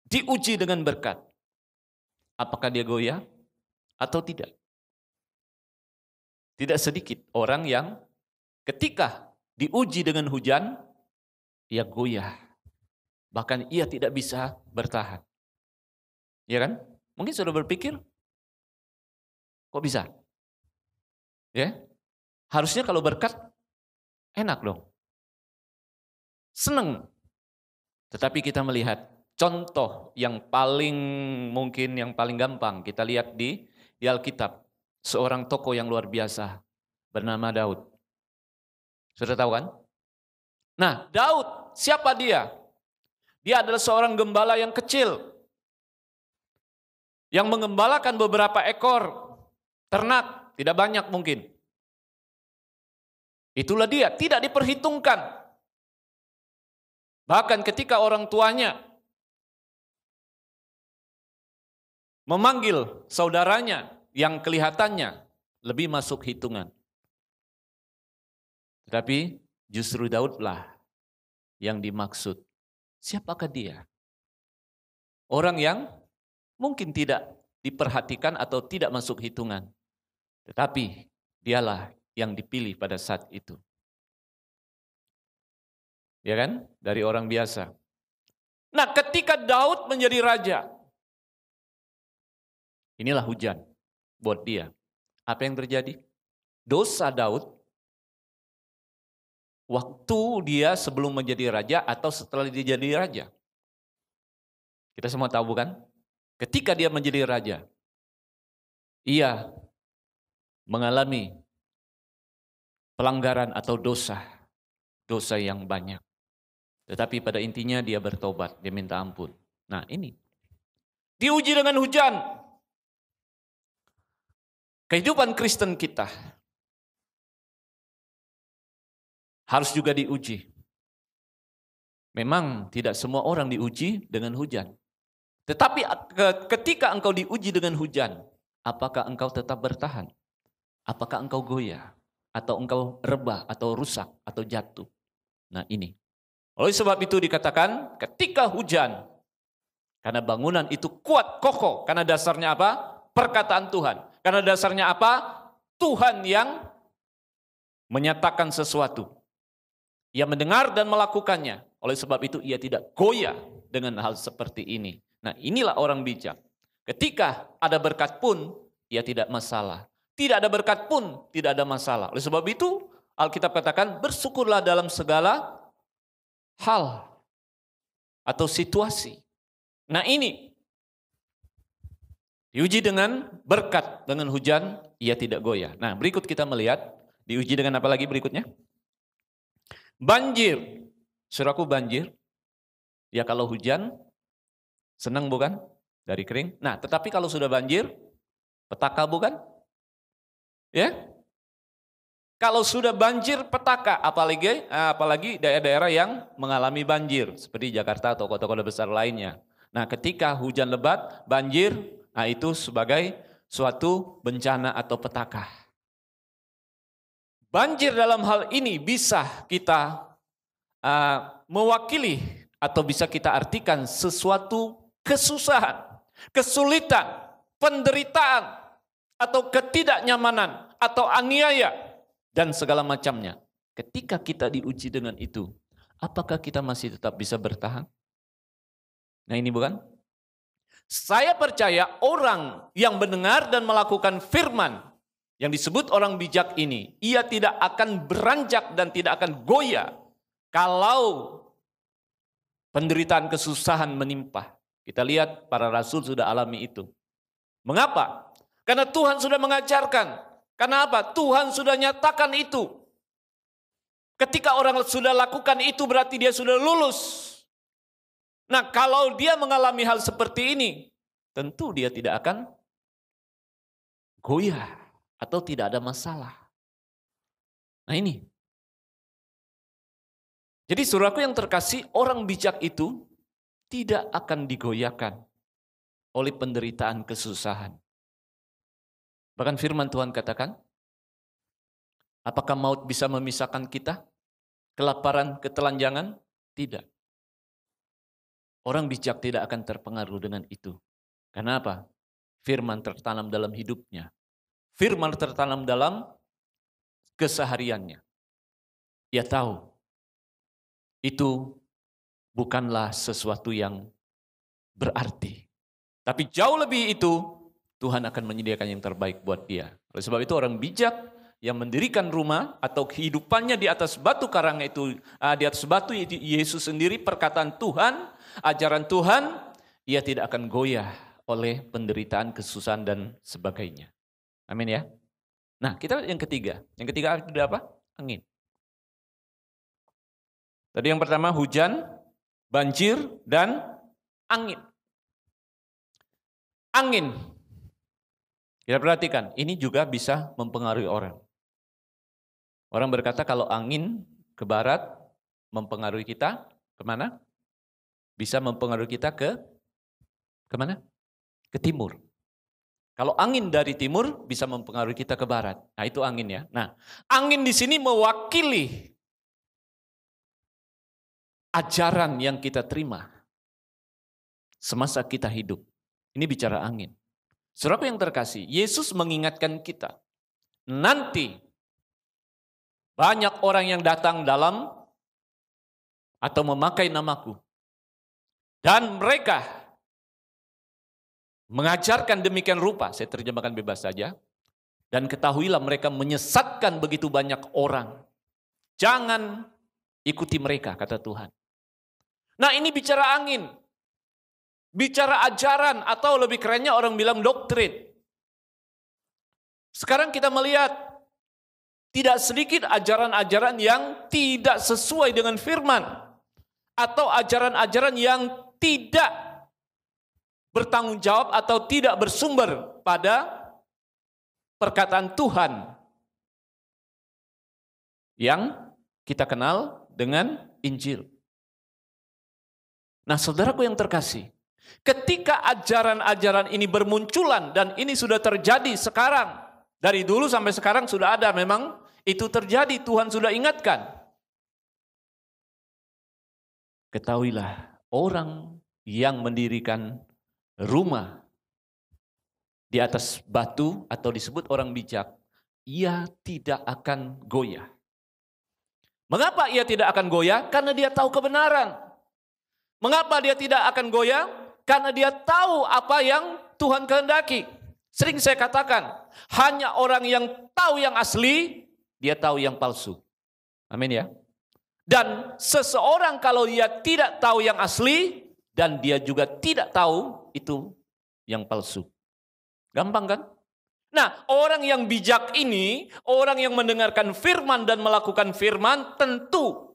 diuji dengan berkat, apakah dia goyah atau tidak? Tidak sedikit orang yang ketika diuji dengan hujan, ia goyah. Bahkan ia tidak bisa bertahan. Ya kan? Mungkin sudah berpikir, kok bisa? Ya, harusnya kalau berkat enak dong. Seneng. Tetapi kita melihat contoh yang paling mungkin yang paling gampang kita lihat di Alkitab. Seorang tokoh yang luar biasa bernama Daud. Sudah tahu kan? Nah, Daud, siapa dia? Dia adalah seorang gembala yang kecil. Yang mengembalakan beberapa ekor ternak, tidak banyak mungkin. Itulah dia, tidak diperhitungkan. Bahkan ketika orang tuanya memanggil saudaranya yang kelihatannya lebih masuk hitungan. Tetapi justru Daudlah yang dimaksud. Siapakah dia? Orang yang mungkin tidak diperhatikan atau tidak masuk hitungan. Tetapi dialah yang dipilih pada saat itu. Ya kan? Dari orang biasa. Nah, ketika Daud menjadi raja, inilah hujan buat dia. Apa yang terjadi? Dosa Daud, waktu dia sebelum menjadi raja atau setelah dia jadi raja. Kita semua tahu bukan? Ketika dia menjadi raja, ia mengalami pelanggaran atau dosa yang banyak. Tetapi pada intinya dia bertobat, dia minta ampun. Nah ini, diuji dengan hujan. Kehidupan Kristen kita harus juga diuji. Memang tidak semua orang diuji dengan hujan. Tetapi ketika engkau diuji dengan hujan, apakah engkau tetap bertahan? Apakah engkau goyah? Atau engkau rebah, atau rusak, atau jatuh? Nah ini. Oleh sebab itu dikatakan ketika hujan, karena bangunan itu kuat, kokoh. Karena dasarnya apa? Perkataan Tuhan. Karena dasarnya apa? Tuhan yang menyatakan sesuatu. Ia mendengar dan melakukannya. Oleh sebab itu ia tidak goyah dengan hal seperti ini. Nah inilah orang bijak. Ketika ada berkat pun, ia tidak masalah. Tidak ada berkat pun, tidak ada masalah. Oleh sebab itu Alkitab katakan bersyukurlah dalam segala hal atau situasi. Nah ini diuji dengan berkat, dengan hujan, ia tidak goyah. Nah berikut kita melihat, diuji dengan apa lagi berikutnya? Banjir. Saudaraku, banjir. Ya kalau hujan, senang bukan? Dari kering. Nah tetapi kalau sudah banjir, petaka bukan? Ya. Kalau sudah banjir petaka, apalagi daerah-daerah yang mengalami banjir seperti Jakarta atau kota-kota besar lainnya. Nah, ketika hujan lebat, banjir, nah itu sebagai suatu bencana atau petaka. Banjir dalam hal ini bisa kita mewakili atau bisa kita artikan sesuatu kesusahan, kesulitan, penderitaan atau ketidaknyamanan atau aniaya dan segala macamnya. Ketika kita diuji dengan itu, apakah kita masih tetap bisa bertahan? Nah ini bukan? Saya percaya orang yang mendengar dan melakukan firman yang disebut orang bijak ini, ia tidak akan beranjak dan tidak akan goyah kalau penderitaan kesusahan menimpa. Kita lihat para rasul sudah alami itu. Mengapa? Karena Tuhan sudah mengajarkan. Karena apa? Tuhan sudah nyatakan itu. Ketika orang sudah lakukan itu berarti dia sudah lulus. Nah kalau dia mengalami hal seperti ini, tentu dia tidak akan goyah atau tidak ada masalah. Nah ini. Jadi saudaraku yang terkasih, orang bijak itu tidak akan digoyahkan oleh penderitaan kesusahan. Bahkan firman Tuhan katakan, apakah maut bisa memisahkan kita? Kelaparan, ketelanjangan? Tidak. Orang bijak tidak akan terpengaruh dengan itu. Karena apa? Firman tertanam dalam hidupnya. Firman tertanam dalam kesehariannya. Ia tahu itu bukanlah sesuatu yang berarti. Tapi jauh lebih itu, Tuhan akan menyediakan yang terbaik buat dia. Oleh sebab itu orang bijak yang mendirikan rumah atau kehidupannya di atas batu karang itu, di atas batu Yesus sendiri, perkataan Tuhan, ajaran Tuhan, ia tidak akan goyah oleh penderitaan, kesusahan dan sebagainya. Amin ya. Nah, kita yang ketiga. Yang ketiga ada apa? Angin. Tadi yang pertama hujan, banjir, dan angin. Angin. Kita perhatikan, ini juga bisa mempengaruhi orang. Orang berkata kalau angin ke barat mempengaruhi kita kemana? Bisa mempengaruhi kita kemana? Ke timur. Kalau angin dari timur bisa mempengaruhi kita ke barat. Nah itu angin ya. Nah angin di sini mewakili ajaran yang kita terima semasa kita hidup. Ini bicara angin. Saudaraku yang terkasih, Yesus mengingatkan kita, nanti banyak orang yang datang dalam atau memakai namaku. Dan mereka mengajarkan demikian rupa, saya terjemahkan bebas saja. Dan ketahuilah mereka menyesatkan begitu banyak orang. Jangan ikuti mereka, kata Tuhan. Nah ini bicara angin. Bicara ajaran atau lebih kerennya orang bilang doktrin. Sekarang kita melihat tidak sedikit ajaran-ajaran yang tidak sesuai dengan firman. Atau ajaran-ajaran yang tidak bertanggung jawab atau tidak bersumber pada perkataan Tuhan. Yang kita kenal dengan Injil. Nah saudaraku yang terkasih. Ketika ajaran-ajaran ini bermunculan dan ini sudah terjadi sekarang. Dari dulu sampai sekarang sudah ada, memang itu terjadi, Tuhan sudah ingatkan. Ketahuilah orang yang mendirikan rumah di atas batu atau disebut orang bijak, ia tidak akan goyah. Mengapa ia tidak akan goyah? Karena dia tahu kebenaran. Mengapa dia tidak akan goyah? Karena dia tahu apa yang Tuhan kehendaki. Sering saya katakan, hanya orang yang tahu yang asli, dia tahu yang palsu. Amin ya. Dan seseorang kalau dia tidak tahu yang asli, dan dia juga tidak tahu itu yang palsu. Gampang kan? Nah, orang yang bijak ini, orang yang mendengarkan firman dan melakukan firman, tentu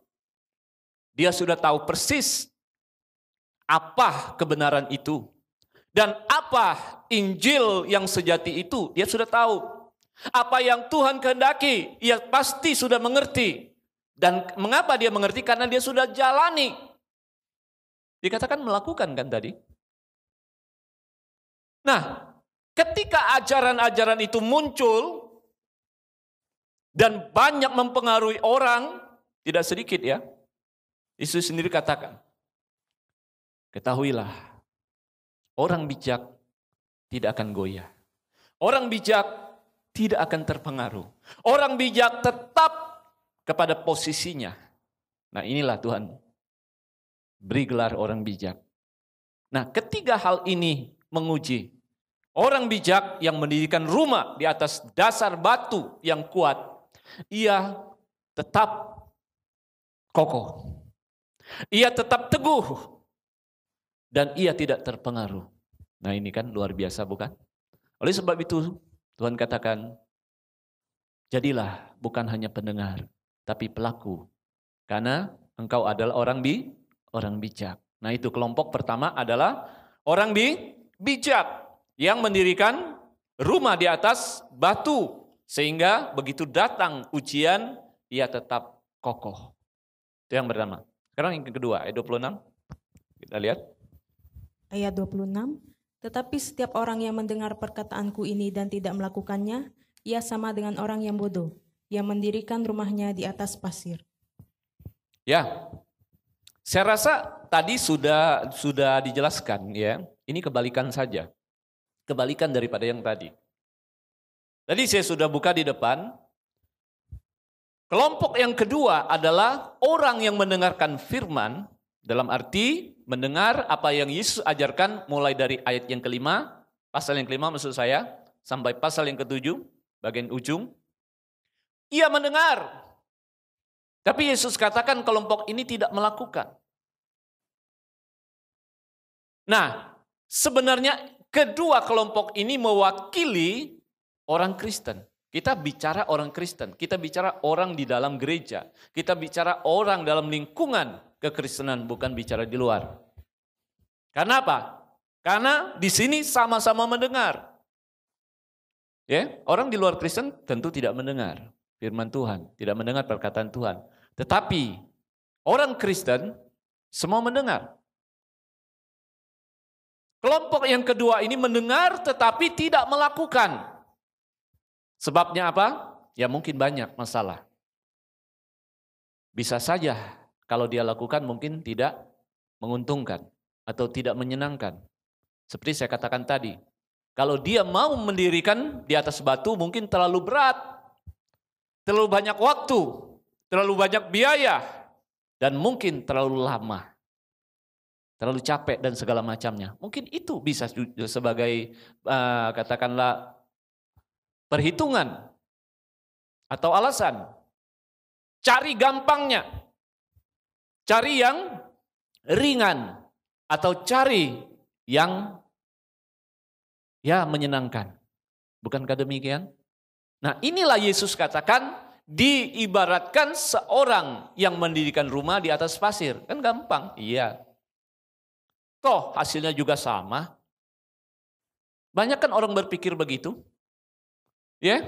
dia sudah tahu persis apa kebenaran itu. Dan apa Injil yang sejati itu, dia sudah tahu. Apa yang Tuhan kehendaki, ia pasti sudah mengerti. Dan mengapa dia mengerti? Karena dia sudah jalani. Dikatakan melakukan kan tadi. Nah, ketika ajaran-ajaran itu muncul dan banyak mempengaruhi orang, tidak sedikit ya. Yesus sendiri katakan, ketahuilah, orang bijak tidak akan goyah. Orang bijak tidak akan terpengaruh. Orang bijak tetap kepada posisinya. Nah inilah Tuhan beri gelar orang bijak. Nah ketiga hal ini menguji. Orang bijak yang mendirikan rumah di atas dasar batu yang kuat, ia tetap kokoh. Ia tetap teguh. Dan ia tidak terpengaruh. Nah ini kan luar biasa bukan? Oleh sebab itu Tuhan katakan, jadilah bukan hanya pendengar, tapi pelaku. Karena engkau adalah orang bijak. Nah itu kelompok pertama adalah orang bijak. Yang mendirikan rumah di atas batu. Sehingga begitu datang ujian, ia tetap kokoh. Itu yang pertama. Sekarang yang kedua, ayat 26. Kita lihat. Ayat 26, tetapi setiap orang yang mendengar perkataanku ini dan tidak melakukannya, ia sama dengan orang yang bodoh, yang mendirikan rumahnya di atas pasir. Ya, saya rasa tadi sudah dijelaskan ya. Ini kebalikan saja, kebalikan daripada yang tadi. Tadi saya sudah buka di depan. Kelompok yang kedua adalah orang yang mendengarkan firman Dalam arti mendengar apa yang Yesus ajarkan mulai dari ayat yang kelima, pasal yang kelima maksud saya, sampai pasal yang ketujuh, bagian ujung. Ia mendengar. Tapi Yesus katakan kelompok ini tidak melakukan. Nah, sebenarnya kedua kelompok ini mewakili orang Kristen. Kita bicara orang Kristen, kita bicara orang di dalam gereja, kita bicara orang dalam lingkungan kekristenan, bukan bicara di luar. Karena apa? Karena di sini sama-sama mendengar. Ya, orang di luar Kristen tentu tidak mendengar firman Tuhan, tidak mendengar perkataan Tuhan. Tetapi orang Kristen semua mendengar. Kelompok yang kedua ini mendengar tetapi tidak melakukan. Sebabnya apa? Ya mungkin banyak masalah. Bisa saja kalau dia lakukan mungkin tidak menguntungkan atau tidak menyenangkan. Seperti saya katakan tadi, kalau dia mau mendirikan di atas batu mungkin terlalu berat, terlalu banyak waktu, terlalu banyak biaya, dan mungkin terlalu lama, terlalu capek dan segala macamnya. Mungkin itu bisa sebagai katakanlah perhitungan atau alasan. Cari gampangnya, cari yang ringan, atau cari yang menyenangkan. Bukankah demikian? Nah, inilah Yesus katakan diibaratkan seorang yang mendirikan rumah di atas pasir. Kan gampang, iya. Toh hasilnya juga sama. Banyak kan orang berpikir begitu. Ya,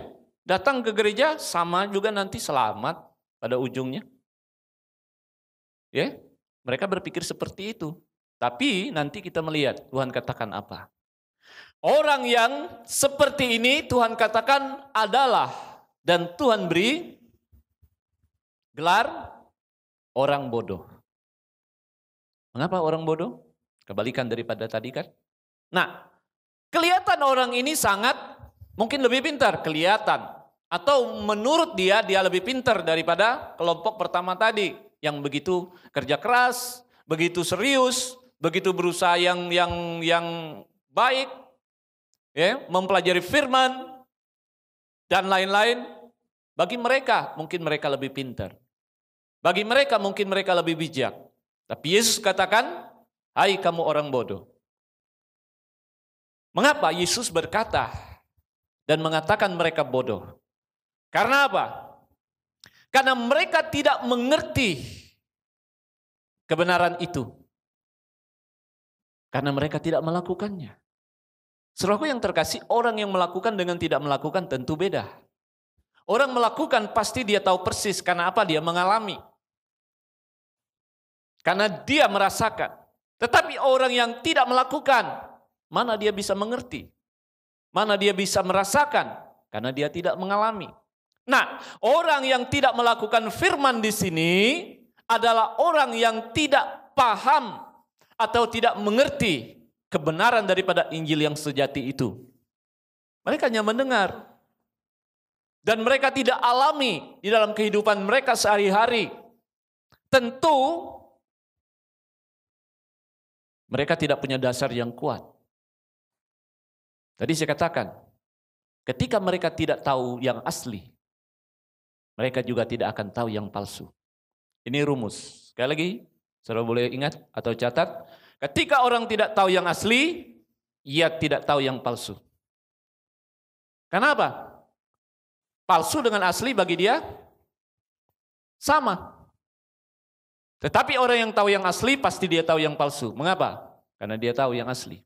datang ke gereja sama juga nanti selamat pada ujungnya. Ya, mereka berpikir seperti itu. Tapi nanti kita melihat Tuhan katakan apa. Orang yang seperti ini Tuhan katakan adalah dan Tuhan beri gelar orang bodoh. Mengapa orang bodoh? Kebalikan daripada tadi kan. Nah, kelihatan orang ini sangat mungkin lebih pintar, kelihatan. Atau menurut dia lebih pintar daripada kelompok pertama tadi. Yang begitu kerja keras, begitu serius, begitu berusaha yang baik. Ya, mempelajari firman dan lain-lain. Bagi mereka mungkin mereka lebih pintar. Bagi mereka mungkin mereka lebih bijak. Tapi Yesus katakan, hai kamu orang bodoh. Mengapa Yesus berkata dan mengatakan mereka bodoh? Karena apa? Karena mereka tidak mengerti kebenaran itu. Karena mereka tidak melakukannya. Saudaraku yang terkasih, orang yang melakukan dengan tidak melakukan tentu beda. Orang melakukan pasti dia tahu persis karena apa? Dia mengalami. Karena dia merasakan. Tetapi orang yang tidak melakukan, mana dia bisa mengerti? Mana dia bisa merasakan? Karena dia tidak mengalami. Nah, orang yang tidak melakukan firman di sini adalah orang yang tidak paham atau tidak mengerti kebenaran daripada Injil yang sejati itu. Mereka hanya mendengar. Dan mereka tidak alami di dalam kehidupan mereka sehari-hari. Tentu mereka tidak punya dasar yang kuat. Tadi saya katakan, ketika mereka tidak tahu yang asli, mereka juga tidak akan tahu yang palsu. Ini rumus. Sekali lagi, saudara boleh ingat atau catat. Ketika orang tidak tahu yang asli, ia tidak tahu yang palsu. Kenapa? Palsu dengan asli bagi dia sama. Tetapi orang yang tahu yang asli pasti dia tahu yang palsu. Mengapa? Karena dia tahu yang asli.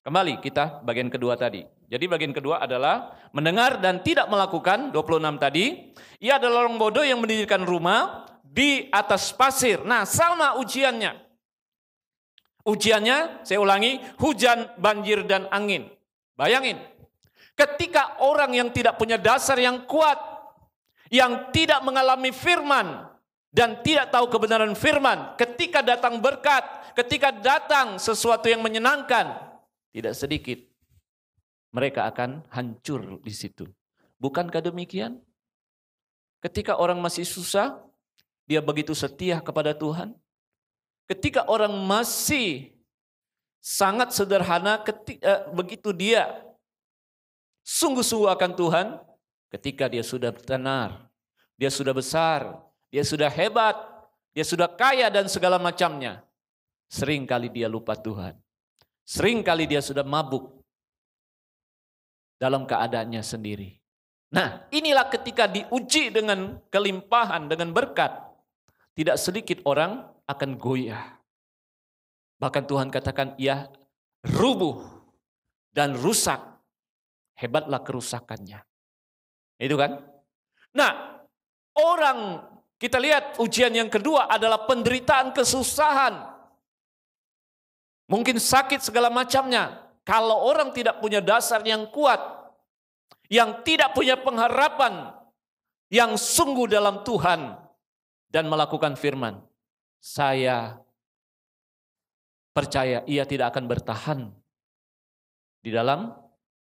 Kembali kita bagian kedua tadi. Jadi bagian kedua adalah mendengar dan tidak melakukan, 26 tadi. Ia adalah orang bodoh yang mendirikan rumah di atas pasir. Nah, sama ujiannya. Ujiannya, saya ulangi, hujan, banjir, dan angin. Bayangin, ketika orang yang tidak punya dasar yang kuat, yang tidak mengalami firman, dan tidak tahu kebenaran firman, ketika datang berkat, ketika datang sesuatu yang menyenangkan, tidak sedikit mereka akan hancur di situ. Bukankah demikian? Ketika orang masih susah, dia begitu setia kepada Tuhan. ketika orang masih sangat sederhana, begitu dia sungguh-sungguh akan Tuhan, ketika dia sudah tenar, dia sudah besar, dia sudah hebat, dia sudah kaya dan segala macamnya, sering kali dia lupa Tuhan. Sering kali dia sudah mabuk dalam keadaannya sendiri. Nah, inilah ketika diuji dengan kelimpahan, dengan berkat, tidak sedikit orang akan goyah. Bahkan Tuhan katakan, ia rubuh dan rusak. Hebatlah kerusakannya. Itu kan? Nah, orang, kita lihat ujian yang kedua adalah penderitaan, kesusahan. Mungkin sakit segala macamnya. Kalau orang tidak punya dasar yang kuat, yang tidak punya pengharapan yang sungguh dalam Tuhan dan melakukan firman, saya percaya ia tidak akan bertahan di dalam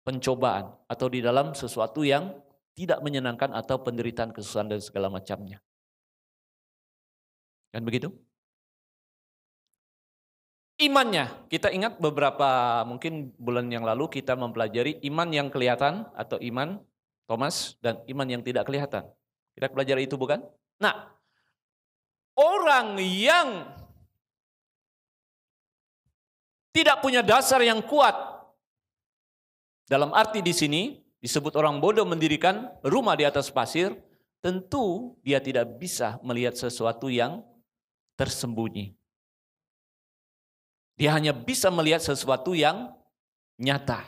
pencobaan atau di dalam sesuatu yang tidak menyenangkan atau penderitaan, kesusahan dan segala macamnya. Kan begitu? Imannya, kita ingat beberapa mungkin bulan yang lalu kita mempelajari iman yang kelihatan atau iman Thomas dan iman yang tidak kelihatan. Kita pelajari itu bukan? Nah, orang yang tidak punya dasar yang kuat, dalam arti di sini disebut orang bodoh mendirikan rumah di atas pasir, tentu dia tidak bisa melihat sesuatu yang tersembunyi. Dia hanya bisa melihat sesuatu yang nyata.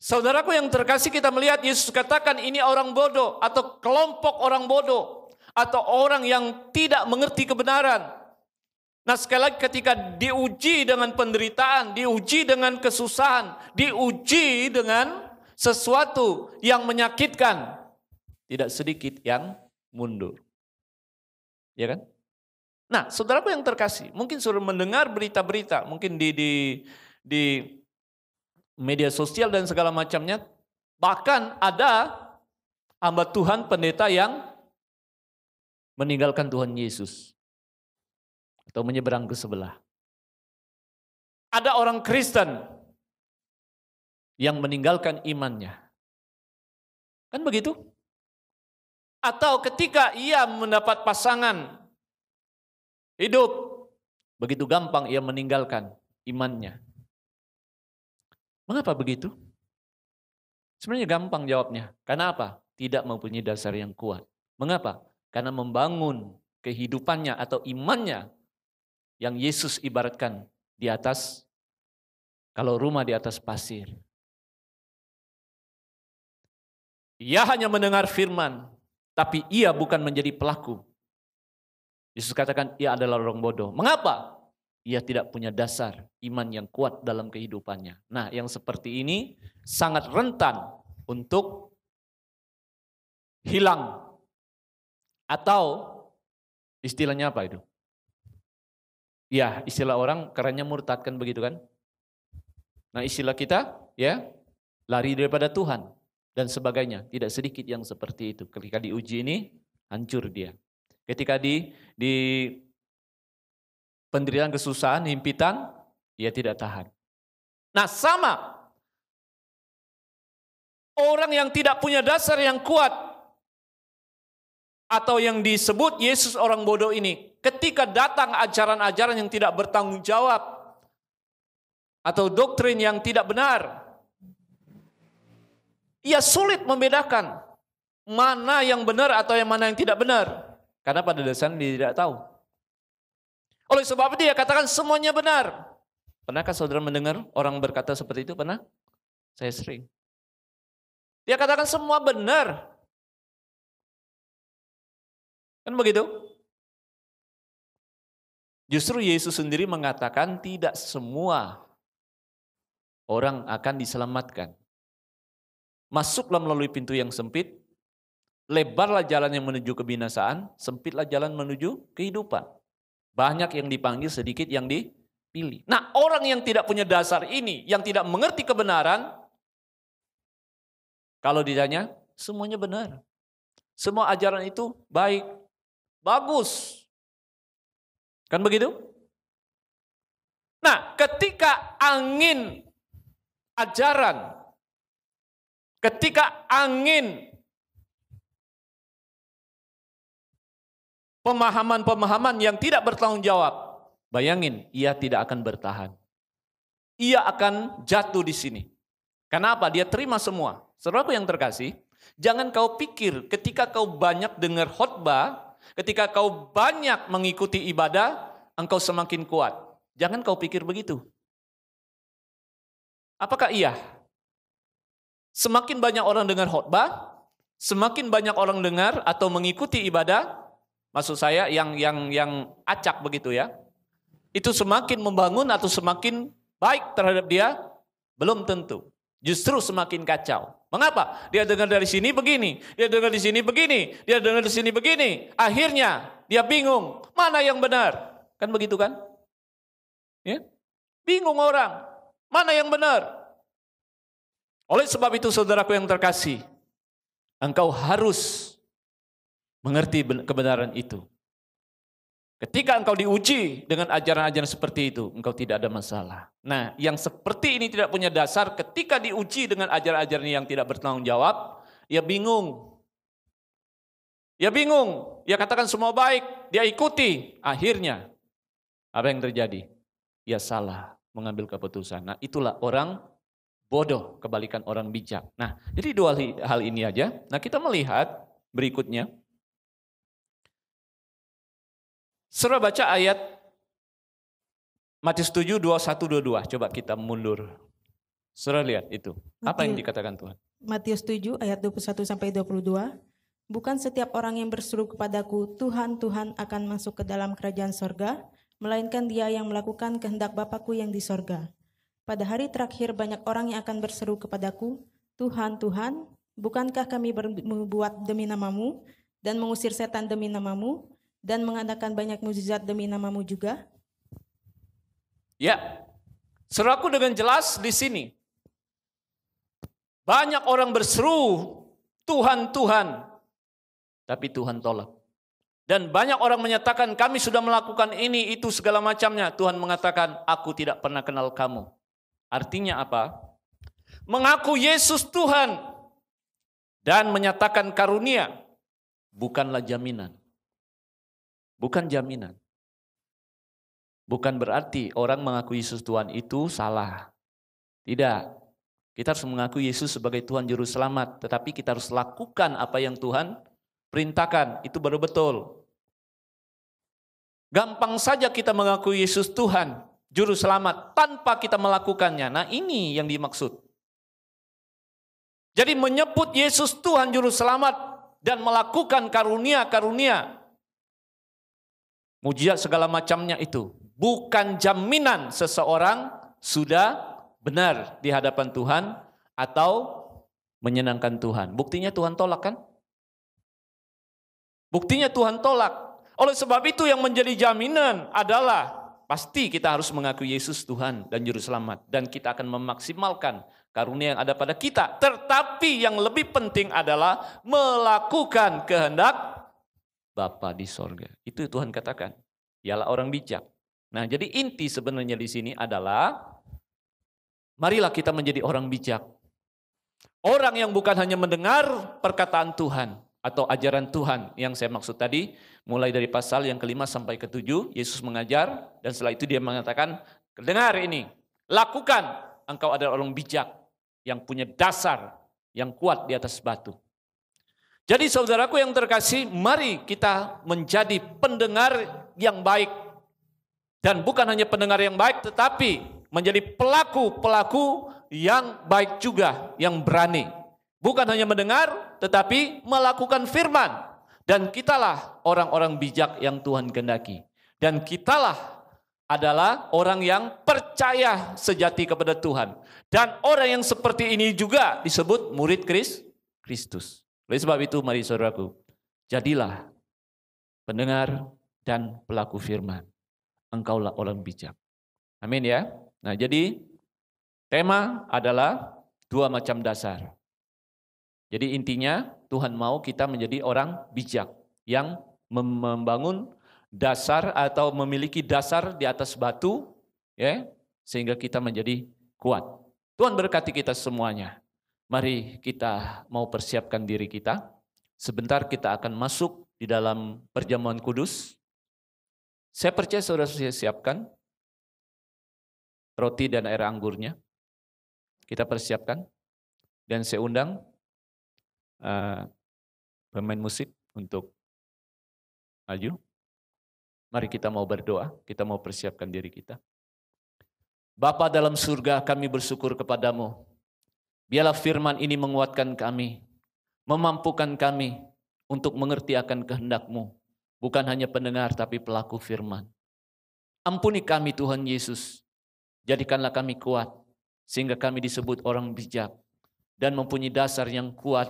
Saudaraku yang terkasih, kita melihat Yesus katakan ini orang bodoh atau kelompok orang bodoh atau orang yang tidak mengerti kebenaran. Nah, sekali lagi ketika diuji dengan penderitaan, diuji dengan kesusahan, diuji dengan sesuatu yang menyakitkan, tidak sedikit yang mundur. Ya kan? Nah, saudaraku yang terkasih, mungkin sudah mendengar berita-berita, mungkin di media sosial dan segala macamnya, bahkan ada hamba Tuhan pendeta yang meninggalkan Tuhan Yesus atau menyeberang ke sebelah. Ada orang Kristen yang meninggalkan imannya. Kan begitu? Atau ketika ia mendapat pasangan hidup, begitu gampang ia meninggalkan imannya. Mengapa begitu? Sebenarnya gampang jawabnya. Karena apa? Tidak mempunyai dasar yang kuat. Mengapa? Karena membangun kehidupannya atau imannya yang Yesus ibaratkan di atas, kalau rumah di atas pasir. Ia hanya mendengar firman, tapi ia bukan menjadi pelaku. Yesus katakan ia adalah orang bodoh. Mengapa? Ia tidak punya dasar iman yang kuat dalam kehidupannya. Nah, yang seperti ini sangat rentan untuk hilang. Atau istilahnya apa itu? Ya, istilah orang kerennya murtad, kan begitu kan? Nah, istilah kita ya lari daripada Tuhan dan sebagainya. Tidak sedikit yang seperti itu. Ketika diuji ini hancur dia. Ketika di penderitaan, kesusahan, himpitan, ia tidak tahan. Nah, sama. Orang yang tidak punya dasar yang kuat atau yang disebut Yesus orang bodoh ini, ketika datang ajaran-ajaran yang tidak bertanggung jawab atau doktrin yang tidak benar, ia sulit membedakan mana yang benar atau yang mana yang tidak benar. Karena pada dasarnya dia tidak tahu. Oleh sebab itu dia katakan semuanya benar. Pernahkah saudara mendengar orang berkata seperti itu? Pernah? Saya sering. Dia katakan semua benar. Kan begitu? Justru Yesus sendiri mengatakan tidak semua orang akan diselamatkan. Masuklah melalui pintu yang sempit. Lebarlah jalan yang menuju kebinasaan, sempitlah jalan menuju kehidupan. Banyak yang dipanggil, sedikit yang dipilih. Nah, orang yang tidak punya dasar ini, yang tidak mengerti kebenaran, kalau ditanya, semuanya benar. Semua ajaran itu baik, bagus. Kan begitu? Nah, ketika angin ajaran, ketika angin pemahaman-pemahaman yang tidak bertanggung jawab, bayangin, ia tidak akan bertahan. Ia akan jatuh di sini. Kenapa? Dia terima semua. Saudaraku yang terkasih, jangan kau pikir ketika kau banyak dengar khotbah, ketika kau banyak mengikuti ibadah, engkau semakin kuat. Jangan kau pikir begitu. Apakah iya? Semakin banyak orang dengar khotbah, semakin banyak orang dengar atau mengikuti ibadah, maksud saya yang acak begitu ya, itu semakin membangun atau semakin baik terhadap dia? Belum tentu. Justru semakin kacau. Mengapa? Dia dengar dari sini begini, dia dengar di sini begini, dia dengar di sini begini. Akhirnya dia bingung, mana yang benar? Kan begitu kan? Ya? Bingung orang, mana yang benar? Oleh sebab itu saudaraku yang terkasih, engkau harus mengerti kebenaran itu. Ketika engkau diuji dengan ajaran-ajaran seperti itu, engkau tidak ada masalah. Nah, yang seperti ini tidak punya dasar, ketika diuji dengan ajaran-ajaran yang tidak bertanggung jawab, ia bingung. Ia bingung, ia katakan semua baik, dia ikuti. Akhirnya, apa yang terjadi? Ia salah mengambil keputusan. Nah, itulah orang bodoh, kebalikan orang bijak. Nah, jadi dua hal ini aja. Nah, kita melihat berikutnya. Saudara baca ayat Matius 7, 21-22. Coba kita mundur. Saudara lihat itu. Apa yang dikatakan Tuhan? Matius 7 ayat 21-22. Bukan setiap orang yang berseru kepadaku, Tuhan, Tuhan akan masuk ke dalam kerajaan sorga, melainkan dia yang melakukan kehendak Bapakku yang di sorga. Pada hari terakhir banyak orang yang akan berseru kepadaku, Tuhan, Tuhan, bukankah kami berbuat demi namamu, dan mengusir setan demi namamu, dan mengadakan banyak mukjizat demi namamu juga? Ya, saudaraku dengan jelas di sini. Banyak orang berseru, Tuhan, Tuhan. Tapi Tuhan tolak. Dan banyak orang menyatakan kami sudah melakukan ini, itu, segala macamnya. Tuhan mengatakan aku tidak pernah kenal kamu. Artinya apa? Mengaku Yesus Tuhan dan menyatakan karunia bukanlah jaminan. Bukan jaminan. Bukan berarti orang mengaku Yesus Tuhan itu salah. Tidak. Kita harus mengaku Yesus sebagai Tuhan Juru Selamat. Tetapi kita harus lakukan apa yang Tuhan perintahkan. Itu baru betul. Gampang saja kita mengaku Yesus Tuhan Juru Selamat tanpa kita melakukannya. Nah, ini yang dimaksud. Jadi menyebut Yesus Tuhan Juru Selamat dan melakukan karunia-karunia, mujizat segala macamnya itu bukan jaminan seseorang sudah benar di hadapan Tuhan atau menyenangkan Tuhan. Buktinya Tuhan tolak kan? Buktinya Tuhan tolak. Oleh sebab itu yang menjadi jaminan adalah pasti kita harus mengaku Yesus Tuhan dan Juru Selamat. Dan kita akan memaksimalkan karunia yang ada pada kita. Tetapi yang lebih penting adalah melakukan kehendak Bapa di sorga. Itu Tuhan katakan. Ialah orang bijak. Nah, jadi inti sebenarnya di sini adalah marilah kita menjadi orang bijak. Orang yang bukan hanya mendengar perkataan Tuhan atau ajaran Tuhan yang saya maksud tadi, mulai dari pasal yang ke-5 sampai ke-7, Yesus mengajar dan setelah itu dia mengatakan, dengar ini, lakukan, engkau adalah orang bijak yang punya dasar yang kuat di atas batu. Jadi saudaraku yang terkasih, mari kita menjadi pendengar yang baik. Dan bukan hanya pendengar yang baik, tetapi menjadi pelaku-pelaku yang baik juga, yang berani. Bukan hanya mendengar, tetapi melakukan firman. Dan kitalah orang-orang bijak yang Tuhan kehendaki. Dan kitalah adalah orang yang percaya sejati kepada Tuhan. Dan orang yang seperti ini juga disebut murid Kristus. Oleh sebab itu mari saudaraku, jadilah pendengar dan pelaku firman. Engkaulah orang bijak. Amin ya. Nah jadi tema adalah dua macam dasar. Jadi intinya Tuhan mau kita menjadi orang bijak yang membangun dasar atau memiliki dasar di atas batu, ya, sehingga kita menjadi kuat. Tuhan berkati kita semuanya. Mari kita mau persiapkan diri kita. Sebentar kita akan masuk di dalam perjamuan kudus. Saya percaya saudara sudah siapkan roti dan air anggurnya. Kita persiapkan. Dan saya undang pemain musik untuk maju. Mari kita mau berdoa, kita mau persiapkan diri kita. Bapa dalam surga, kami bersyukur kepadamu. Biarlah firman ini menguatkan kami, memampukan kami untuk mengerti akan kehendak-Mu. Bukan hanya pendengar tapi pelaku firman. Ampuni kami Tuhan Yesus, jadikanlah kami kuat, sehingga kami disebut orang bijak dan mempunyai dasar yang kuat,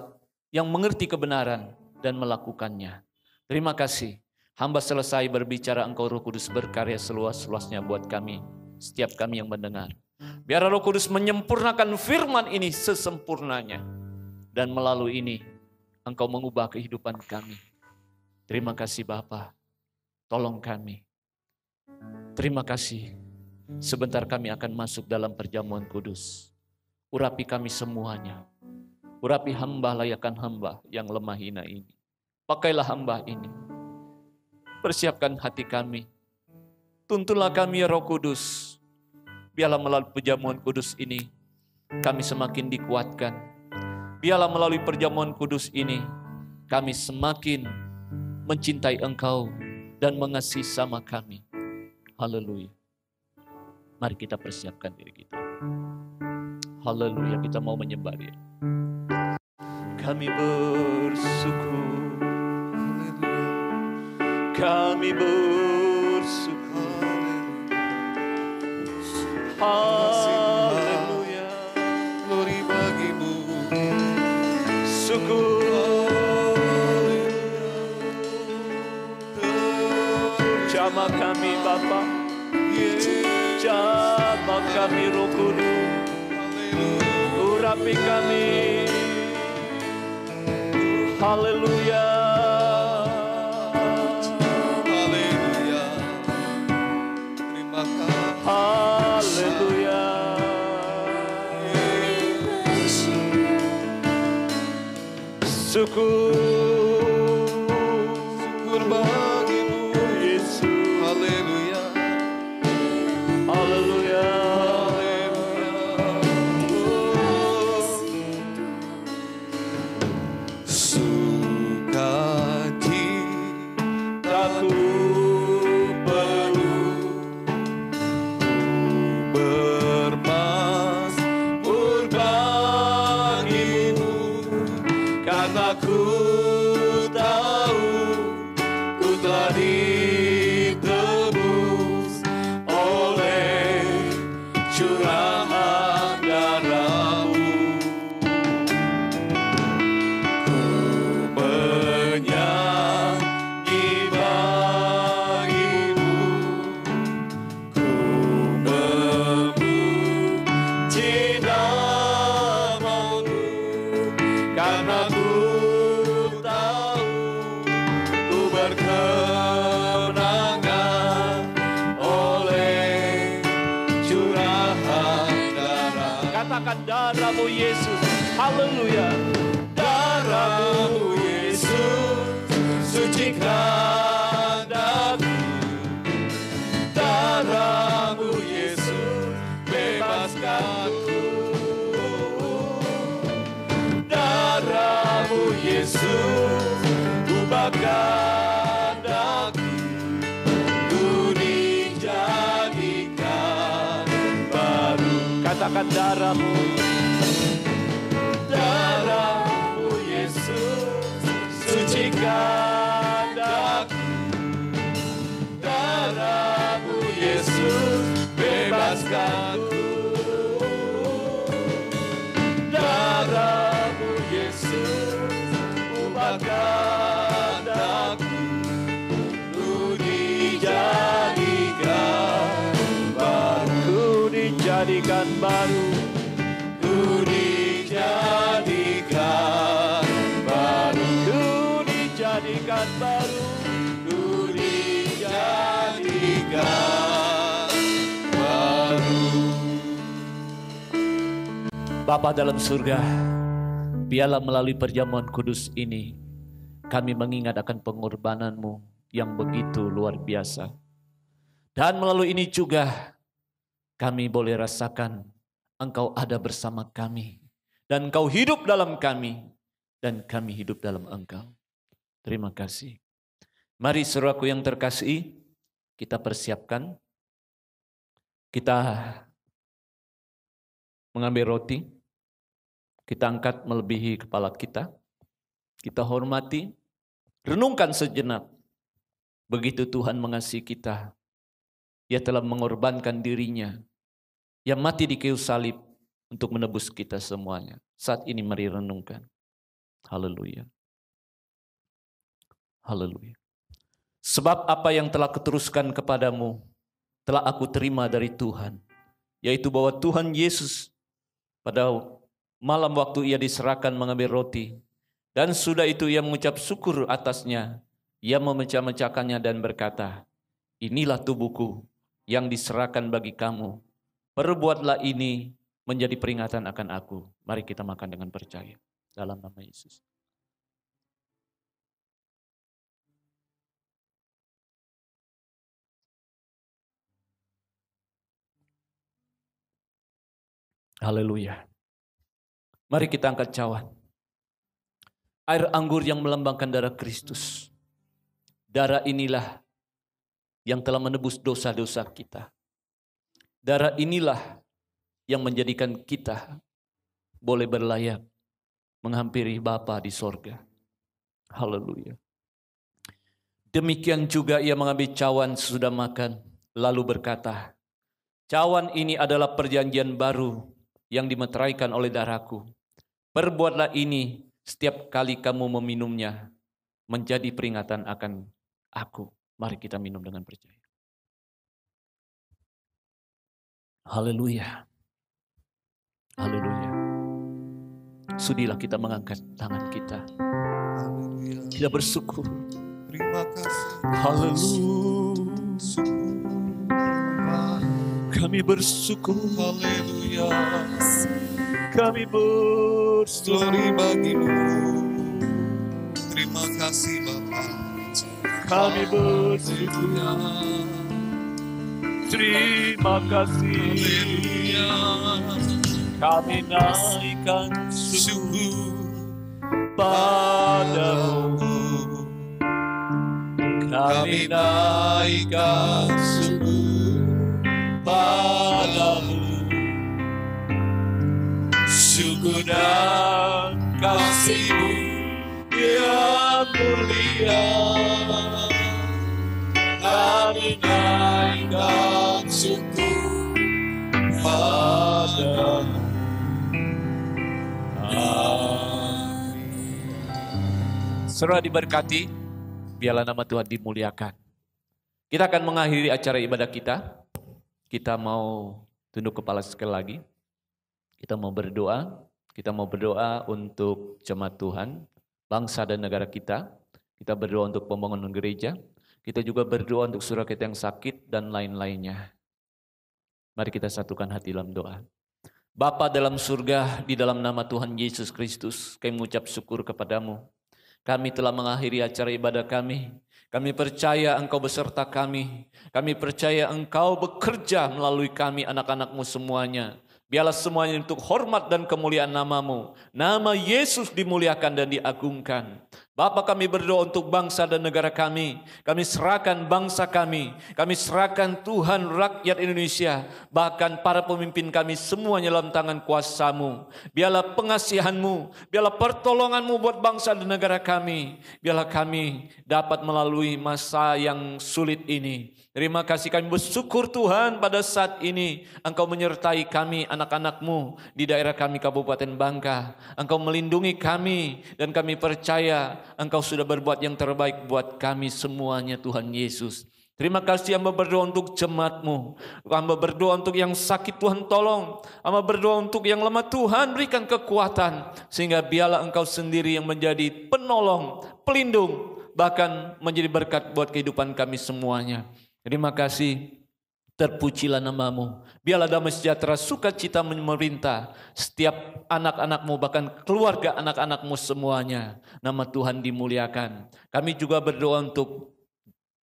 yang mengerti kebenaran dan melakukannya. Terima kasih, hamba selesai berbicara, Engkau Roh Kudus berkarya seluas-luasnya buat kami, setiap kami yang mendengar. Biar Roh Kudus menyempurnakan firman ini sesempurnanya. Dan melalui ini, Engkau mengubah kehidupan kami. Terima kasih Bapa, tolong kami. Terima kasih, sebentar kami akan masuk dalam perjamuan kudus. Urapi kami semuanya. Urapi hamba layakkan hamba yang lemah hina ini. Pakailah hamba ini. Persiapkan hati kami. Tuntunlah kami ya Roh Kudus. Biarlah melalui perjamuan kudus ini, kami semakin dikuatkan. Biarlah melalui perjamuan kudus ini, kami semakin mencintai Engkau dan mengasihi sama kami. Haleluya. Mari kita persiapkan diri kita. Haleluya, kita mau menyembah Dia. Kami bersyukur. Kami bersyukur. Haleluya. Glory bagimu. Syukur. Jamah kami Bapa. Jamah kami Roh Kudus. Urapi kami. Haleluya. Haleluya. Terima kasih. Haleluya. Syukur. Syukur bagimu Yesus. Haleluya. Haleluya. Sukacitaku penuh bermasmur bagimu, karena ku tahu ku telah ditebus oleh curahan darah-Mu. Menyanyi bagimu, ku memuji nama-Mu, karena ku tahu ku berkemenangan oleh curahan darah. Katakan darah-Mu Yesus. Haleluya. Darah-Mu Yesus, sucikan aku. Darah-Mu Yesus, bebaskan aku. Darah-Mu Yesus, ubahkan aku. Ku dijadikan baru. Katakan darah-Mu. Darah-Mu Yesus, sucikan aku. Darah-Mu Yesus, bebaskan aku. Darah-Mu Yesus, ubahkan aku. Ku dijadikan baru. Ku dijadikan baru. Ku dijadikan baru. Ku dijadikan baru. Ku dijadikan Bapa dalam surga, biarlah melalui perjamuan kudus ini, kami mengingat akan pengorbanan-Mu yang begitu luar biasa. Dan melalui ini juga, kami boleh rasakan Engkau ada bersama kami. Dan Engkau hidup dalam kami, dan kami hidup dalam Engkau. Terima kasih. Mari saudaraku yang terkasihi, kita persiapkan. Kita mengambil roti, kita angkat melebihi kepala kita hormati, renungkan sejenak. Begitu Tuhan mengasihi kita, Ia telah mengorbankan dirinya, yang mati di kayu salib untuk menebus kita semuanya. Saat ini mari renungkan. Haleluya. Haleluya. Sebab apa yang telah kuteruskan kepadamu, telah aku terima dari Tuhan, yaitu bahwa Tuhan Yesus pada malam waktu Ia diserahkan mengambil roti, dan sudah itu Ia mengucap syukur atasnya, Ia memecah-mecahkannya dan berkata, inilah tubuhku yang diserahkan bagi kamu, perbuatlah ini menjadi peringatan akan aku. Mari kita makan dengan percaya, dalam nama Yesus. Haleluya. Mari kita angkat cawan. Air anggur yang melambangkan darah Kristus. Darah inilah yang telah menebus dosa-dosa kita. Darah inilah yang menjadikan kita boleh berlayak menghampiri Bapa di sorga. Haleluya. Demikian juga Ia mengambil cawan sesudah makan, lalu berkata, cawan ini adalah perjanjian baru yang dimeteraikan oleh darahku. Perbuatlah ini setiap kali kamu meminumnya, menjadi peringatan akan aku. Mari kita minum dengan percaya. Haleluya. Haleluya. Sudilah kita mengangkat tangan kita. Kita bersyukur. Terima kasih. Haleluya. Kami bersyukur. Haleluya. Kami bersyukur. Glory bagimu. Terima kasih Bapa. Kami bersyukur. Terima kasih. Haleluya. Kami naikkan syukur padamu. Kami naikkan syukur padamu. Syukur dan kasih-Mu yang mulia. Kami naikkan syukur padamu. Saudara diberkati, biarlah nama Tuhan dimuliakan. Kita akan mengakhiri acara ibadah kita. Kita mau tunduk kepala sekali lagi. Kita mau berdoa. Kita mau berdoa untuk jemaat Tuhan, bangsa dan negara kita. Kita berdoa untuk pembangunan gereja. Kita juga berdoa untuk saudara kita yang sakit dan lain-lainnya. Mari kita satukan hati dalam doa. Bapa dalam surga, di dalam nama Tuhan Yesus Kristus, kami mengucap syukur kepadamu. Kami telah mengakhiri acara ibadah kami. Kami percaya Engkau beserta kami. Kami percaya Engkau bekerja melalui kami anak-anak-Mu semuanya. Biarlah semuanya untuk hormat dan kemuliaan nama-Mu. Nama Yesus dimuliakan dan diagungkan. Bapa, kami berdoa untuk bangsa dan negara kami. Kami serahkan bangsa kami. Kami serahkan Tuhan rakyat Indonesia. Bahkan para pemimpin kami semuanya dalam tangan kuasa-Mu. Biarlah pengasihan-Mu. Biarlah pertolongan-Mu buat bangsa dan negara kami. Biarlah kami dapat melalui masa yang sulit ini. Terima kasih, kami bersyukur Tuhan pada saat ini Engkau menyertai kami anak-anak-Mu di daerah kami Kabupaten Bangka. Engkau melindungi kami dan kami percaya Engkau sudah berbuat yang terbaik buat kami semuanya Tuhan Yesus. Terima kasih hamba berdoa untuk jemaat-Mu. Hamba berdoa untuk yang sakit Tuhan tolong. Hamba berdoa untuk yang lemah Tuhan berikan kekuatan. Sehingga biarlah Engkau sendiri yang menjadi penolong, pelindung. Bahkan menjadi berkat buat kehidupan kami semuanya. Terima kasih, terpujilah nama-Mu. Biarlah damai sejahtera sukacita memerintah setiap anak-anak-Mu, bahkan keluarga anak-anak-Mu semuanya. Nama Tuhan dimuliakan. Kami juga berdoa untuk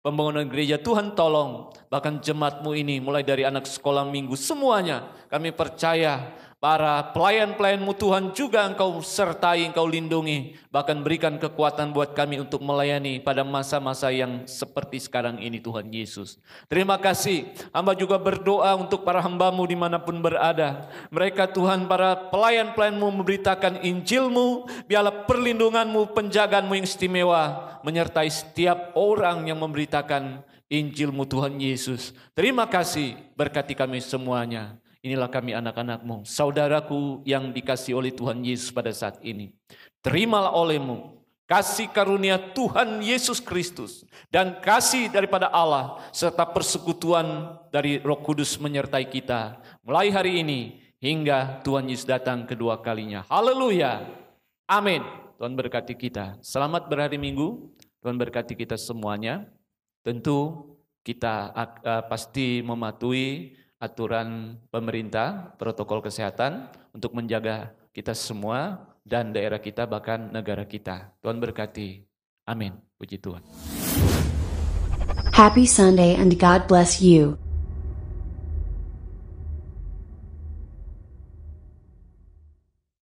pembangunan gereja. Tuhan tolong, bahkan jemaat-Mu ini mulai dari anak sekolah minggu semuanya. Kami percaya para pelayan-pelayan-Mu Tuhan juga Engkau sertai, Engkau lindungi. Bahkan berikan kekuatan buat kami untuk melayani pada masa-masa yang seperti sekarang ini Tuhan Yesus. Terima kasih. Hamba juga berdoa untuk para hamba-Mu dimanapun berada. Mereka Tuhan, para pelayan-pelayan-Mu memberitakan Injil-Mu. Biarlah perlindungan-Mu, penjagaan-Mu yang istimewa menyertai setiap orang yang memberitakan Injil-Mu Tuhan Yesus. Terima kasih, berkati kami semuanya. Inilah kami anak-anak-Mu, saudaraku yang dikasih oleh Tuhan Yesus pada saat ini. Terimalah oleh-Mu kasih karunia Tuhan Yesus Kristus dan kasih daripada Allah serta persekutuan dari Roh Kudus menyertai kita mulai hari ini hingga Tuhan Yesus datang kedua kalinya. Haleluya. Amin. Tuhan berkati kita. Selamat berhari Minggu. Tuhan berkati kita semuanya. Tentu kita pasti mematuhi aturan pemerintah, protokol kesehatan untuk menjaga kita semua dan daerah kita, bahkan negara kita. Tuhan berkati. Amin. Puji Tuhan. Happy Sunday and God bless you.